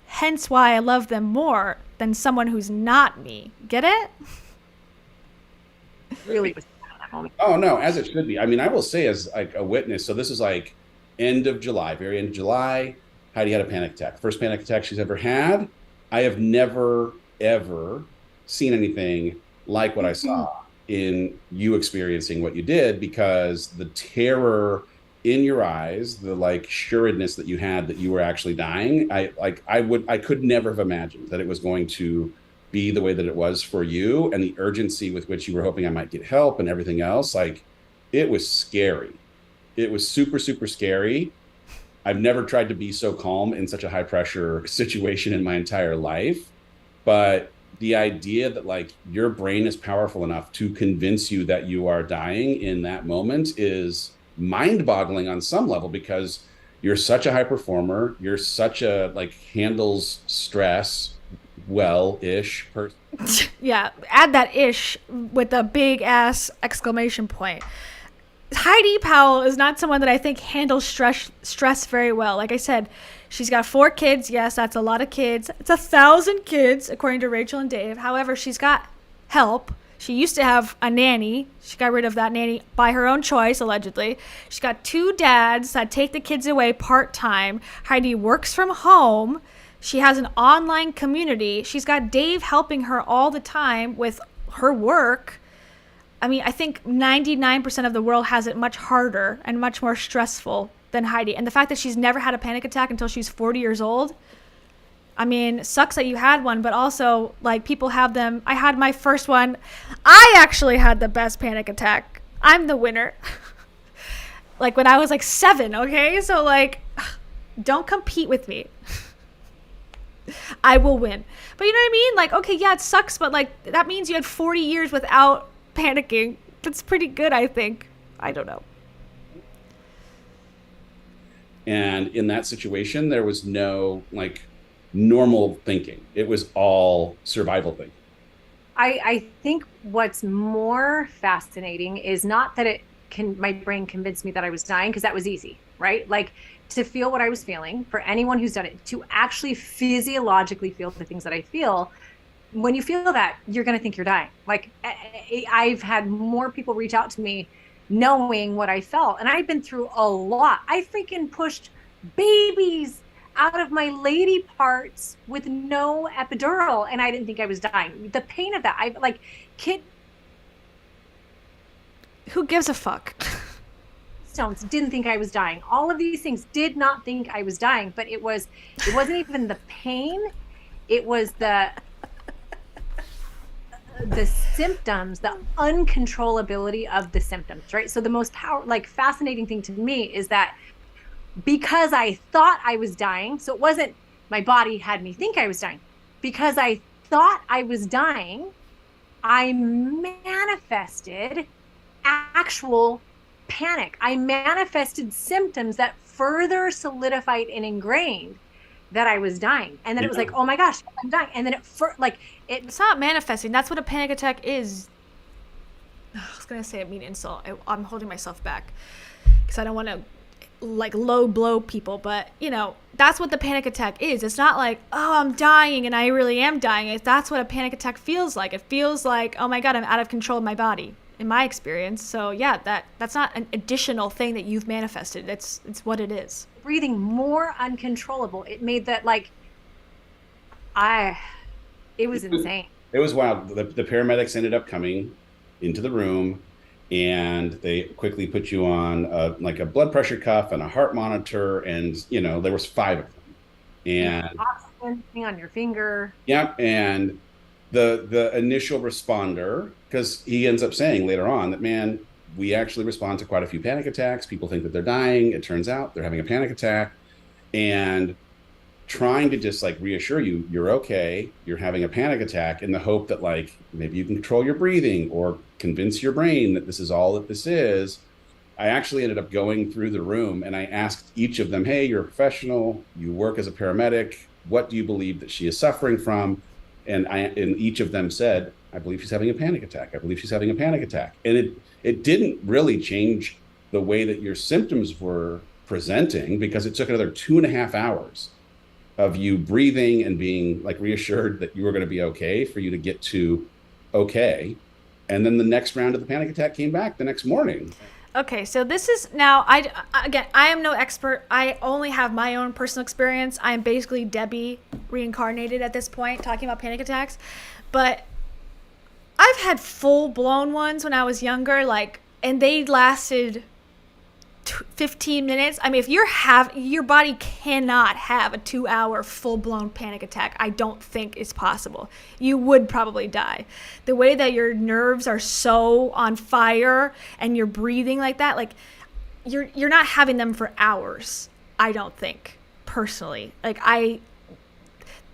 Hence why I love them more than someone who's not me. Get it? Really was that moment. Oh no, as it should be. I mean, I will say as like a witness. So this is like end of July, very end of July. Heidi had a panic attack. First panic attack she's ever had. I have never ever seen anything like what I saw in you experiencing what you did, because the terror in your eyes, the like sureness that you had that you were actually dying. I could never have imagined that it was going to be the way that it was for you, and the urgency with which you were hoping I might get help and everything else. Like, it was scary. It was super, super scary. I've never tried to be so calm in such a high pressure situation in my entire life. But the idea that like your brain is powerful enough to convince you that you are dying in that moment is mind-boggling on some level, because you're such a high performer. You're such a like handles stress well-ish person. Yeah, add that ish with a big ass exclamation point. Heidi Powell is not someone that I think handles stress very well. Like I said, she's got 4 kids. Yes, that's a lot of kids. It's 1,000 kids, according to Rachel and Dave. However, she's got help. She used to have a nanny. She got rid of that nanny by her own choice, allegedly. She's got 2 dads that take the kids away part-time. Heidi works from home. She has an online community. She's got Dave helping her all the time with her work. I mean, I think 99% of the world has it much harder and much more stressful than Heidi. And the fact that she's never had a panic attack until she's 40 years old, I mean, sucks that you had one, but also, like, people have them. I had my first one. I actually had the best panic attack. I'm the winner. Like, when I was, like, 7, okay? So, like, don't compete with me. I will win. But you know what I mean? Like, okay, yeah, it sucks, but, like, that means you had 40 years without panicking. That's pretty good, I think. I don't know. And in that situation, there was no like normal thinking. It was all survival thinking. I think what's more fascinating is not that my brain convinced me that I was dying, because that was easy, right? Like, to feel what I was feeling, for anyone who's done it, to actually physiologically feel the things that I feel. When you feel that, you're going to think you're dying. Like, I've had more people reach out to me knowing what I felt. And I've been through a lot. I freaking pushed babies out of my lady parts with no epidural, and I didn't think I was dying. The pain of that, Who gives a fuck? Stones didn't think I was dying. All of these things, did not think I was dying, but it wasn't even the pain. It was the symptoms, the uncontrollability of the symptoms, right? So the most fascinating thing to me is that because I thought I was dying, so it wasn't my body had me think I was dying. Because I thought I was dying, I manifested actual panic. I manifested symptoms that further solidified and ingrained that I was dying. And then it was like, oh my gosh, I'm dying. And then it's not manifesting. That's what a panic attack is. I was going to say a mean insult. I'm holding myself back because I don't want to like low blow people, but you know, that's what the panic attack is. It's not like, oh, I'm dying and I really am dying. That's what a panic attack feels like. It feels like, oh my God, I'm out of control of my body, in my experience. So yeah, that's not an additional thing that you've manifested. It's what it is. Breathing more uncontrollable. It made that like, it was insane. It was wild. The paramedics ended up coming into the room, and they quickly put you on like a blood pressure cuff and a heart monitor, and you know there was 5 of them. And oxygen thing on your finger. Yeah, and the initial responder, because he ends up saying later on that, man, we actually respond to quite a few panic attacks. People think that they're dying. It turns out they're having a panic attack, and trying to just like reassure you, you're okay, you're having a panic attack, in the hope that like maybe you can control your breathing or convince your brain that this is all that this is. I actually ended up going through the room and I asked each of them, hey, you're a professional, you work as a paramedic, what do you believe that she is suffering from? And each of them said, I believe she's having a panic attack. I believe she's having a panic attack. And it didn't really change the way that your symptoms were presenting, because it took another 2.5 hours of you breathing and being like reassured that you were going to be okay for you to get to okay. And then the next round of the panic attack came back the next morning. Okay, so this is now, I am no expert. I only have my own personal experience. I am basically Debbie reincarnated at this point, talking about panic attacks. But I've had full-blown ones when I was younger, like, and they lasted 15 minutes. I mean, if your body cannot have a 2-hour full-blown panic attack, I don't think it's possible. You would probably die. The way that your nerves are so on fire and you're breathing like that, like you're not having them for hours, I don't think, personally.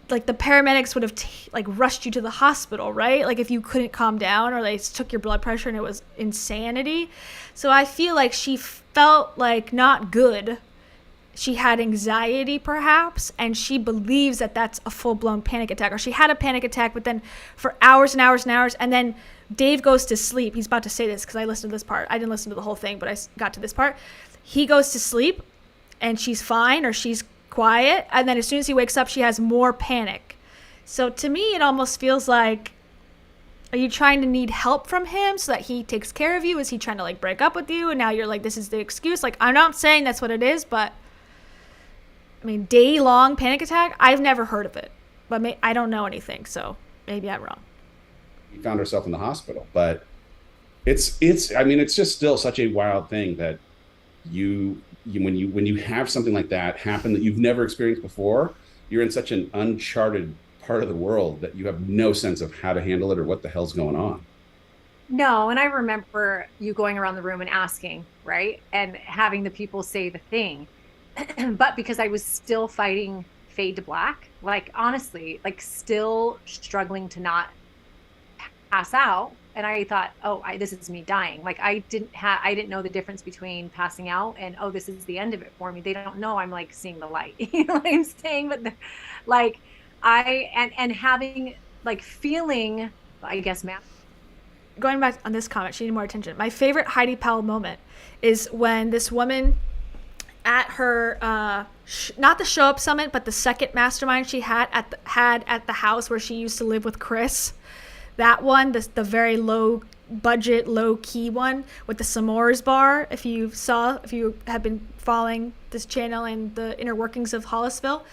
Like the paramedics would have rushed you to the hospital, right? Like if you couldn't calm down, or they took your blood pressure and it was insanity. So I feel like she felt like not good. She had anxiety perhaps, and she believes that that's a full-blown panic attack, or she had a panic attack, but then for hours and hours and hours, and then Dave goes to sleep. He's about to say this because I listened to this part. I didn't listen to the whole thing, but I got to this part. He goes to sleep and she's fine, or she's quiet, and then as soon as he wakes up, she has more panic. So to me, it almost feels like, are you trying to need help from him so that he takes care of you? Is he trying to like break up with you, and now you're like, this is the excuse? Like, I'm not saying that's what it is, but I mean, day-long panic attack, I've never heard of it, but I don't know anything, so maybe I'm wrong. She found herself in the hospital, but it's just still such a wild thing that when you have something like that happen that you've never experienced before, you're in such an uncharted part of the world that you have no sense of how to handle it or what the hell's going on. No, and I remember you going around the room and asking, right? And having the people say the thing. But because I was still fighting fade to black, like honestly, like still struggling to not pass out. And I thought, oh, this is me dying. Like I didn't know the difference between passing out and, oh, this is the end of it for me. They don't know I'm like seeing the light. You know what I'm saying? But like and having like feeling, I guess, going back on this comment, she needed more attention. My favorite Heidi Powell moment is when this woman at her, not the Show Up Summit, but the second mastermind she had at the house where she used to live with Chris. That one, the very low budget, low key one with the s'mores bar. If you have been following this channel and the inner workings of Hollisville,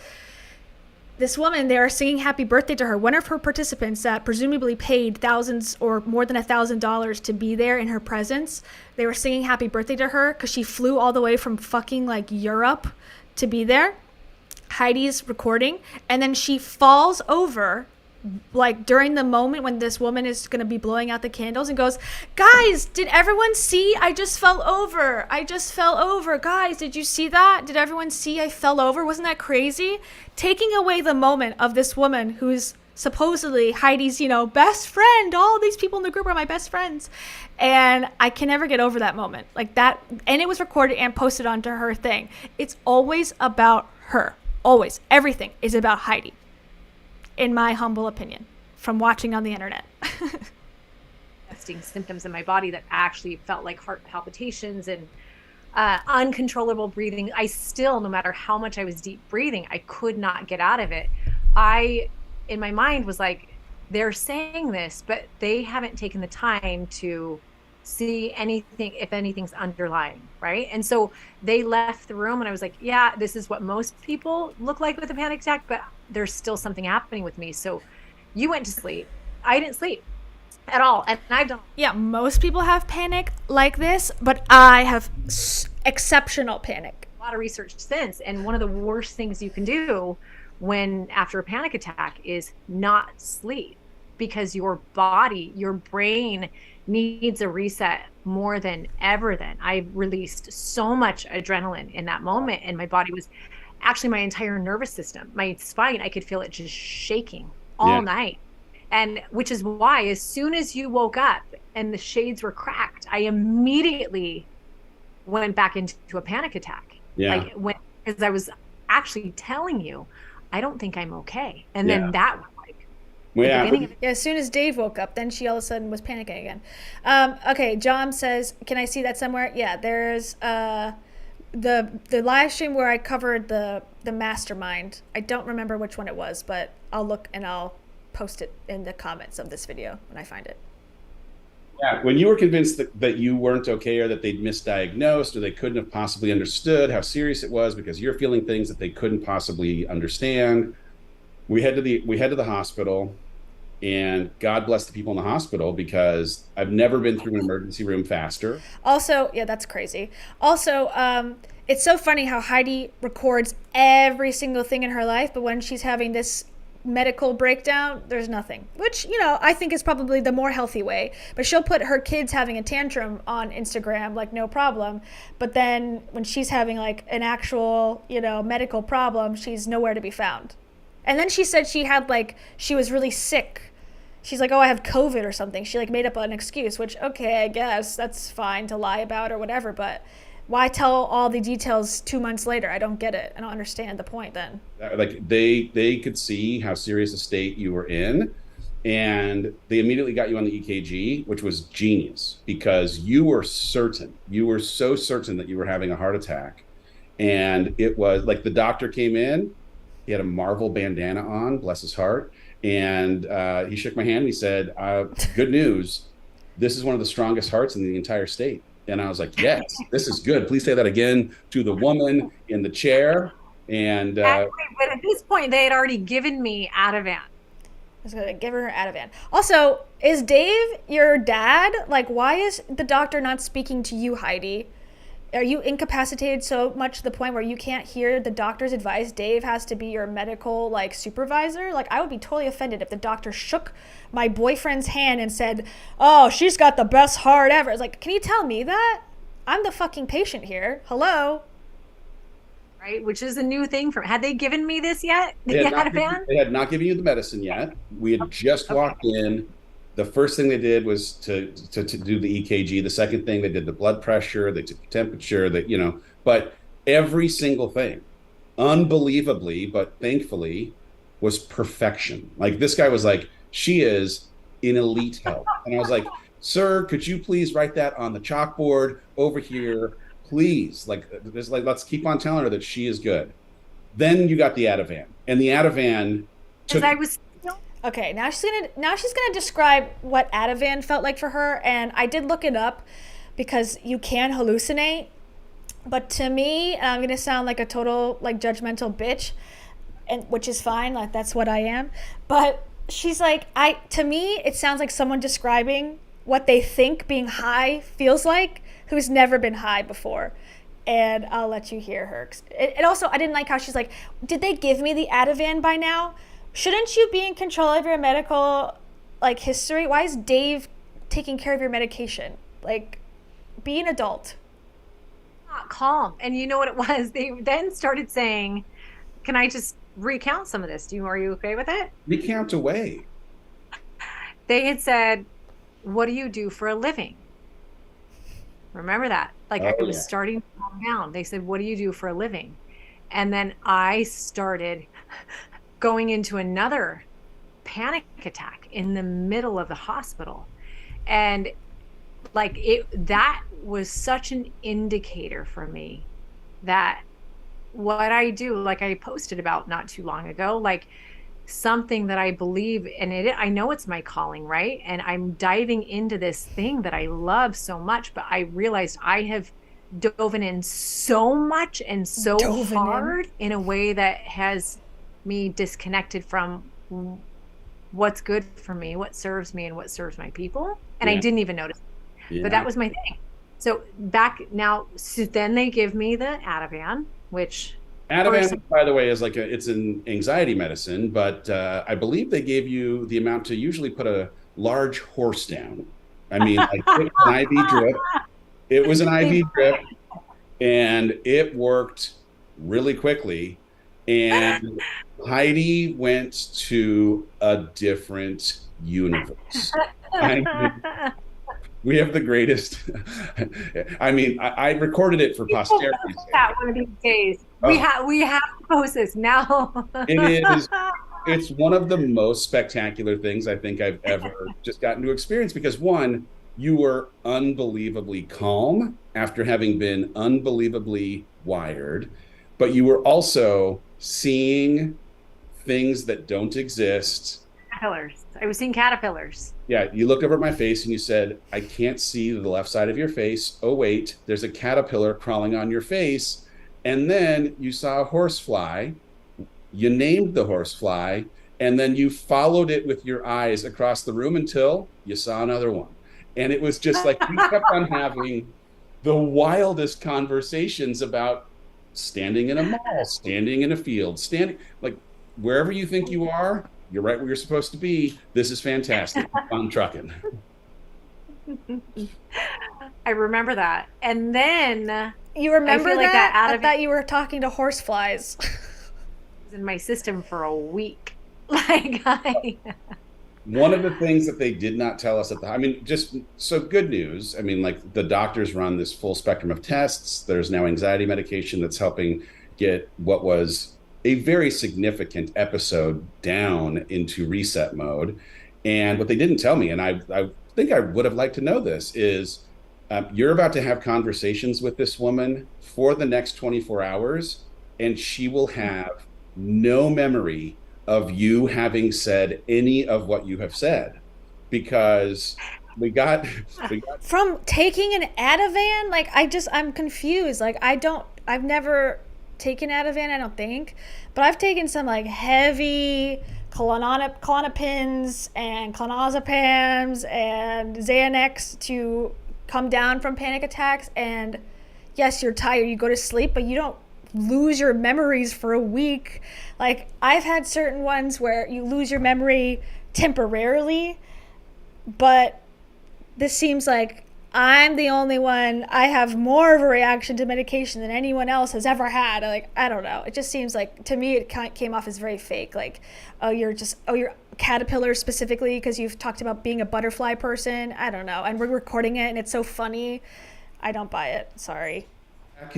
this woman, they are singing happy birthday to her. One of her participants that presumably paid thousands or more than $1,000 to be there in her presence, they were singing happy birthday to her because she flew all the way from fucking like Europe to be there. Heidi's recording, and then she falls over like during the moment when this woman is going to be blowing out the candles, and goes, guys, did everyone see? I just fell over. Guys, did you see that? Did everyone see I fell over? Wasn't that crazy? Taking away the moment of this woman who's supposedly Heidi's, best friend. All these people in the group are my best friends. And I can never get over that moment. Like that. And it was recorded and posted onto her thing. It's always about her. Always. Everything is about Heidi, in my humble opinion, from watching on the internet. Symptoms in my body that actually felt like heart palpitations, and uncontrollable breathing. I still, no matter how much I was deep breathing, I could not get out of it. I, in my mind, was like, they're saying this, but they haven't taken the time to see anything, if anything's underlying, right? And so they left the room and I was like, yeah, this is what most people look like with a panic attack, but there's still something happening with me. So you went to sleep. I didn't sleep at all. And I don't. Yeah, most people have panic like this, but I have exceptional panic. A lot of research since, and one of the worst things you can do when after a panic attack is not sleep, because your body, your brain needs a reset more than ever. Then I released so much adrenaline in that moment, and my body was actually, my entire nervous system, my spine, I could feel it just shaking all night. And which is why as soon as you woke up and the shades were cracked, I immediately went back into a panic attack. Like because I was actually telling you, I don't think I'm okay. And then that was like, as soon as Dave woke up, then she all of a sudden was panicking again. Okay, John says, can I see that somewhere? Yeah, there's the live stream where I covered the mastermind. I don't remember which one it was, but I'll look and I'll post it in the comments of this video when I find it. Yeah, when you were convinced that you weren't okay, or that they'd misdiagnosed, or they couldn't have possibly understood how serious it was because you're feeling things that they couldn't possibly understand, we head to the hospital, and God bless the people in the hospital, because I've never been through an emergency room faster. Also, yeah, that's crazy. Also, it's so funny how Heidi records every single thing in her life, but when she's having this medical breakdown, there's nothing, which, you know, I think is probably the more healthy way. But she'll put her kids having a tantrum on Instagram, like, no problem. But then when she's having like an actual, you know, medical problem, she's nowhere to be found. And then she said she was really sick. She's like, oh, I have COVID or something. She like made up an excuse, which, okay, I guess that's fine to lie about or whatever, but why tell all the details 2 months later? I don't get it. I don't understand the point then. Like they could see how serious a state you were in, and they immediately got you on the EKG, which was genius, because you were so certain that you were having a heart attack. And it was like the doctor came in, he had a Marvel bandana on, bless his heart. And he shook my hand and he said, good news, this is one of the strongest hearts in the entire state. And I was like, yes, this is good. Please say that again to the woman in the chair. And but at this point, they had already given me Ativan. I was going to give her Ativan. Also, is Dave your dad? Like, why is the doctor not speaking to you, Heidi? Are you incapacitated so much to the point where you can't hear the doctor's advice? Dave has to be your medical like supervisor. Like, I would be totally offended if the doctor shook my boyfriend's hand and said, oh, she's got the best heart ever. It's like, can you tell me that? I'm the fucking patient here. Hello. Right, which is a new thing for. Had they given me this yet? They had not given you the medicine yet. We had just walked in. The first thing they did was to do the EKG. The second thing, they did the blood pressure, they took the temperature, but every single thing, unbelievably, but thankfully, was perfection. Like, this guy was like, she is in elite health. And I was like, sir, could you please write that on the chalkboard over here, please? Let's keep on telling her that she is good. Then you got the Ativan, and the Ativan took. Okay, now she's gonna describe what Ativan felt like for her, and I did look it up because you can hallucinate. But to me, I'm gonna sound like a total like judgmental bitch, and which is fine, like that's what I am. But she's like, to me, it sounds like someone describing what they think being high feels like, who's never been high before. And I'll let you hear her. It also, I didn't like how she's like, did they give me the Ativan by now? Shouldn't you be in control of your medical like history? Why is Dave taking care of your medication? Like, be an adult. Not calm. And you know what it was? They then started saying, can I just recount some of this? Are you okay with it? Recount away. They had said, what do you do for a living? Remember that? Like, I was starting to calm down. They said, what do you do for a living? And then I started going into another panic attack in the middle of the hospital. And Like that was such an indicator for me that what I do, like I posted about not too long ago, like something that I believe in it. I know it's my calling, right? And I'm diving into this thing that I love so much, but I realized I have dove in so much and so hard in a way that has me disconnected from what's good for me, what serves me, and what serves my people. And I didn't even notice. But that was my thing. So back now, so then they give me the Ativan, which Ativan, by the way, is like it's an anxiety medicine, but I believe they gave you the amount to usually put a large horse down. I mean, like an IV drip. It was an IV drip, and it worked really quickly. And Heidi went to a different universe. I mean, we have the greatest. I mean, I recorded it for posterity. One of these days, we have to post this now. It's one of the most spectacular things I think I've ever just gotten to experience, because one, you were unbelievably calm after having been unbelievably wired, but you were also seeing things that don't exist. Caterpillars. I was seeing caterpillars. Yeah, you looked over at my face and you said, I can't see the left side of your face. Oh, wait, there's a caterpillar crawling on your face. And then you saw a horsefly. You named the horsefly, and then you followed it with your eyes across the room until you saw another one. And it was just like we kept on having the wildest conversations about standing in a mall, standing in a field, standing like wherever you think you are. You're right where you're supposed to be. This is fantastic. I'm trucking. I remember that. And then you remember that? Like that I thought you were talking to horseflies. It was in my system for a week. One of the things that they did not tell us I mean, just so good news. I mean, like the doctors run this full spectrum of tests. There's now anxiety medication that's helping get what was a very significant episode down into reset mode. And what they didn't tell me, and I think I would have liked to know this, is you're about to have conversations with this woman for the next 24 hours, and she will have no memory of you having said any of what you have said, because we got from taking an Ativan. Like I'm confused. Like I've never taken Ativan, I don't think, but I've taken some like heavy Klonopins and clonazepams and Xanax to come down from panic attacks. And yes, you're tired, you go to sleep, but you don't lose your memories for a week. Like I've had certain ones where you lose your memory temporarily, but this seems like I'm the only one. I have more of a reaction to medication than anyone else has ever had. Like, I don't know. It just seems like, to me, it came off as very fake. Like, you're caterpillar specifically because you've talked about being a butterfly person. I don't know. And we're recording it and it's so funny. I don't buy it. Sorry. Got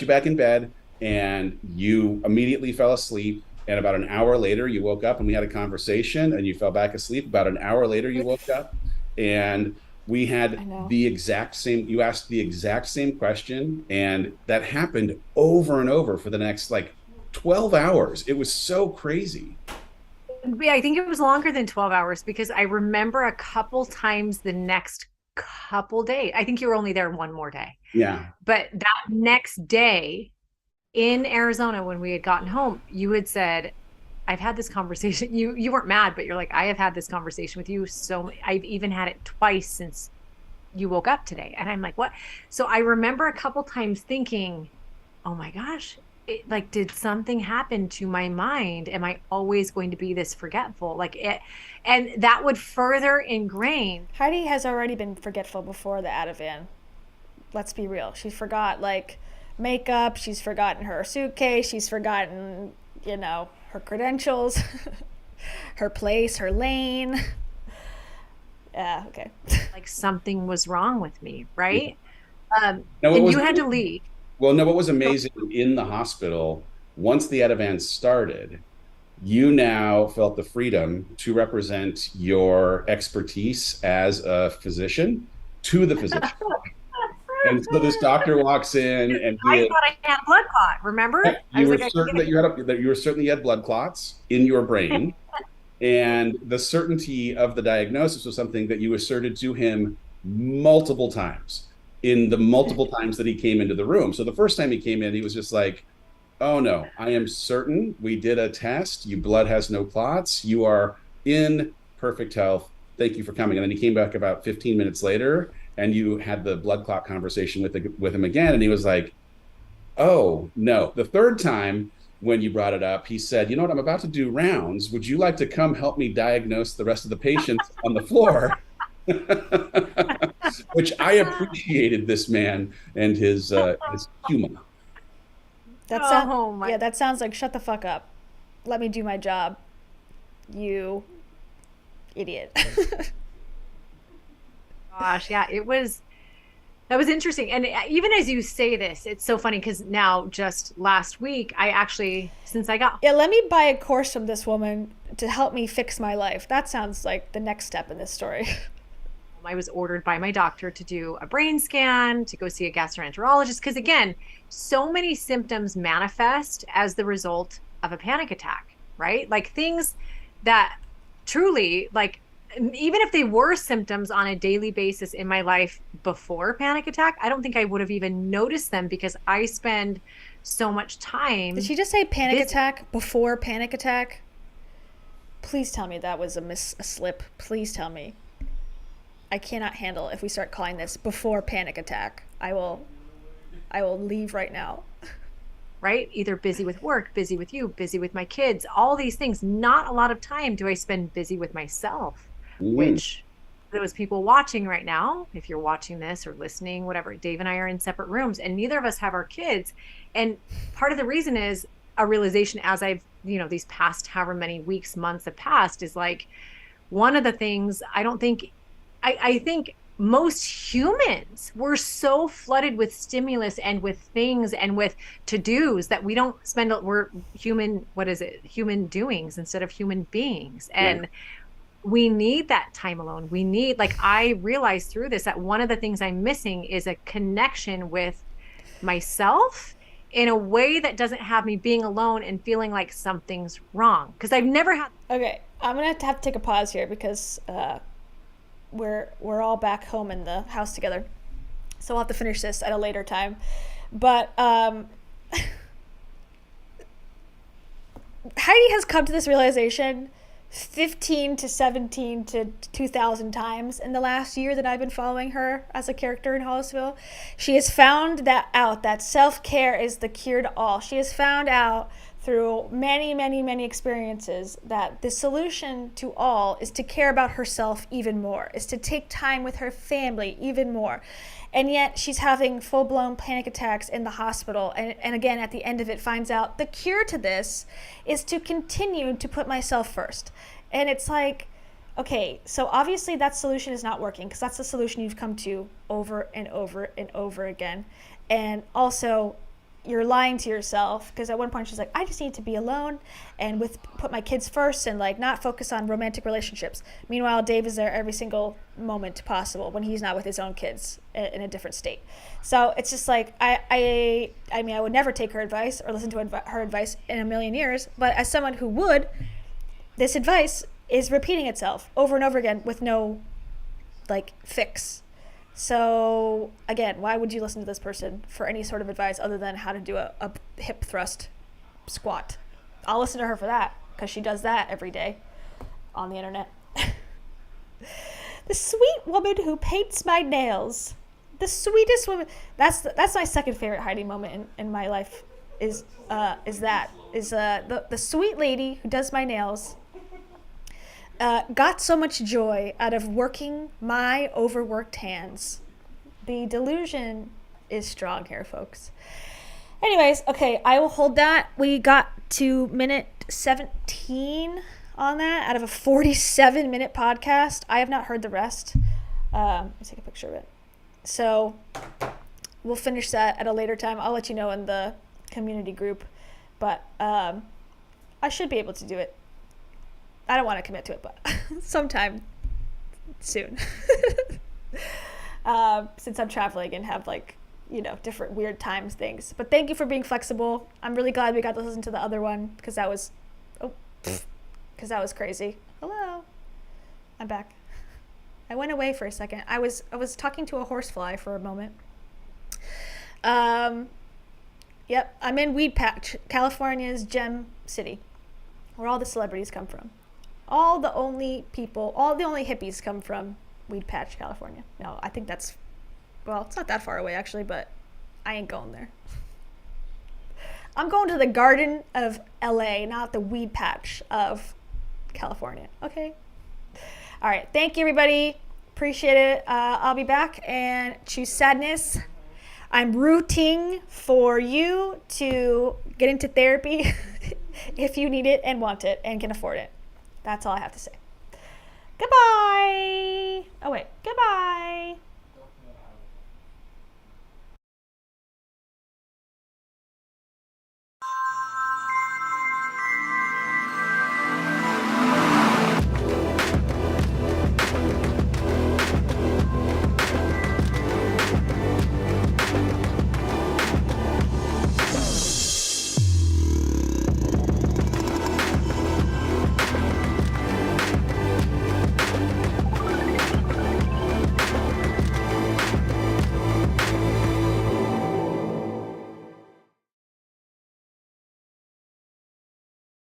you back in bed, and you immediately fell asleep. And about an hour later, you woke up and we had a conversation, and you fell back asleep. About an hour later, you woke up and we had the exact same, you asked the exact same question, and that happened over and over for the next like 12 hours. It was so crazy. Yeah, I think it was longer than 12 hours because I remember a couple times the next couple days. I think you were only there one more day. Yeah. But that next day in Arizona, when we had gotten home, you had said, I've had this conversation. You weren't mad, but you're like, I have had this conversation with you. So I've even had it twice since you woke up today. And I'm like, what? So I remember a couple times thinking, oh my gosh, did something happen to my mind? Am I always going to be this forgetful? And that would further ingrain. Heidi has already been forgetful before the Ativan. Let's be real. She forgot makeup. She's forgotten her suitcase. She's forgotten, her credentials, her place, her lane. Yeah, okay. Like something was wrong with me, right? And you had to leave. Well, no, what was amazing in the hospital, once the Ativan started, you now felt the freedom to represent your expertise as a physician to the physician. And so this doctor walks in, and I thought I had a blood clot. Remember? you were certain that you were certain you had blood clots in your brain, and the certainty of the diagnosis was something that you asserted to him multiple times in the multiple times that he came into the room. So the first time he came in, he was just like, "Oh no, I am certain. We did a test. Your blood has no clots. You are in perfect health. Thank you for coming." And then he came back about 15 minutes later, and you had the blood clot conversation with him again, and he was like, "Oh no." The third time when you brought it up, he said, "You know what? I'm about to do rounds. Would you like to come help me diagnose the rest of the patients on the floor?" Which I appreciated this man and his humor. That sounds like, shut the fuck up. Let me do my job. You idiot. Gosh, yeah, that was interesting. And even as you say this, it's so funny because now just last week, let me buy a course from this woman to help me fix my life. That sounds like the next step in this story. I was ordered by my doctor to do a brain scan, to go see a gastroenterologist. Because again, so many symptoms manifest as the result of a panic attack, right? Like things that truly, like, even if they were symptoms on a daily basis in my life before panic attack, I don't think I would have even noticed them because I spend so much time. Did she just say panic attack before panic attack? Please tell me that was a slip. Please tell me. I cannot handle if we start calling this before panic attack. I will leave right now. Right? Either busy with work, busy with you, busy with my kids, all these things. Not a lot of time do I spend busy with myself, which those people watching right now, if you're watching this or listening, whatever, Dave and I are in separate rooms and neither of us have our kids. And part of the reason is a realization as I've, these past however many weeks, months have passed is like one of the things I think most humans were so flooded with stimulus and with things and with to-dos that we don't we're human doings instead of human beings. And we need that time alone. I realized through this that one of the things I'm missing is a connection with myself in a way that doesn't have me being alone and feeling like something's wrong. Because I've never had. Okay, I'm gonna have to take a pause here because we're all back home in the house together, so I'll have to finish this at a later time. But Heidi has come to this realization 15 to 17 to 2,000 times in the last year that I've been following her as a character in Hollisville. She has found that self-care is the cure to all. She has found out through many, many, many experiences that the solution to all is to care about herself even more, is to take time with her family even more. And yet she's having full-blown panic attacks in the hospital. And again, at the end of it, finds out the cure to this is to continue to put myself first. And it's like, okay, so obviously that solution is not working because that's the solution you've come to over and over and over again. And also, you're lying to yourself because at one point she's like, I just need to be alone and put my kids first and like not focus on romantic relationships. Meanwhile, Dave is there every single moment possible when he's not with his own kids in a different state. So it's just like, I mean, I would never take her advice or listen to her advice in a million years, but as someone who would, this advice is repeating itself over and over again with no like fix. So again, why would you listen to this person for any sort of advice other than how to do a hip thrust squat? I'll listen to her for that because she does that every day on the internet. The sweet woman who paints my nails. The sweetest woman. That's my second favorite Heidi moment in my life is the sweet lady who does my nails. Got so much joy out of working my overworked hands. The delusion is strong here, folks. Anyways, okay, I will hold that. We got to minute 17 on that out of a 47-minute podcast. I have not heard the rest. Let me take a picture of it. So we'll finish that at a later time. I'll let you know in the community group. But I should be able to do it. I don't want to commit to it, but sometime soon. since I'm traveling and have like, different weird times things. But thank you for being flexible. I'm really glad we got to listen to the other one because that was crazy. Hello. I'm back. I went away for a second. I was talking to a horsefly for a moment. Yep, I'm in Weed Patch, California's gem city, where all the celebrities come from. All the only hippies come from Weed Patch, California. No, I think that's, well, it's not that far away actually, but I ain't going there. I'm going to the Garden of LA, not the Weed Patch of California. Okay. All right. Thank you, everybody. Appreciate it. I'll be back, and choose sadness. I'm rooting for you to get into therapy if you need it and want it and can afford it. That's all I have to say. Goodbye. Oh, wait. Goodbye.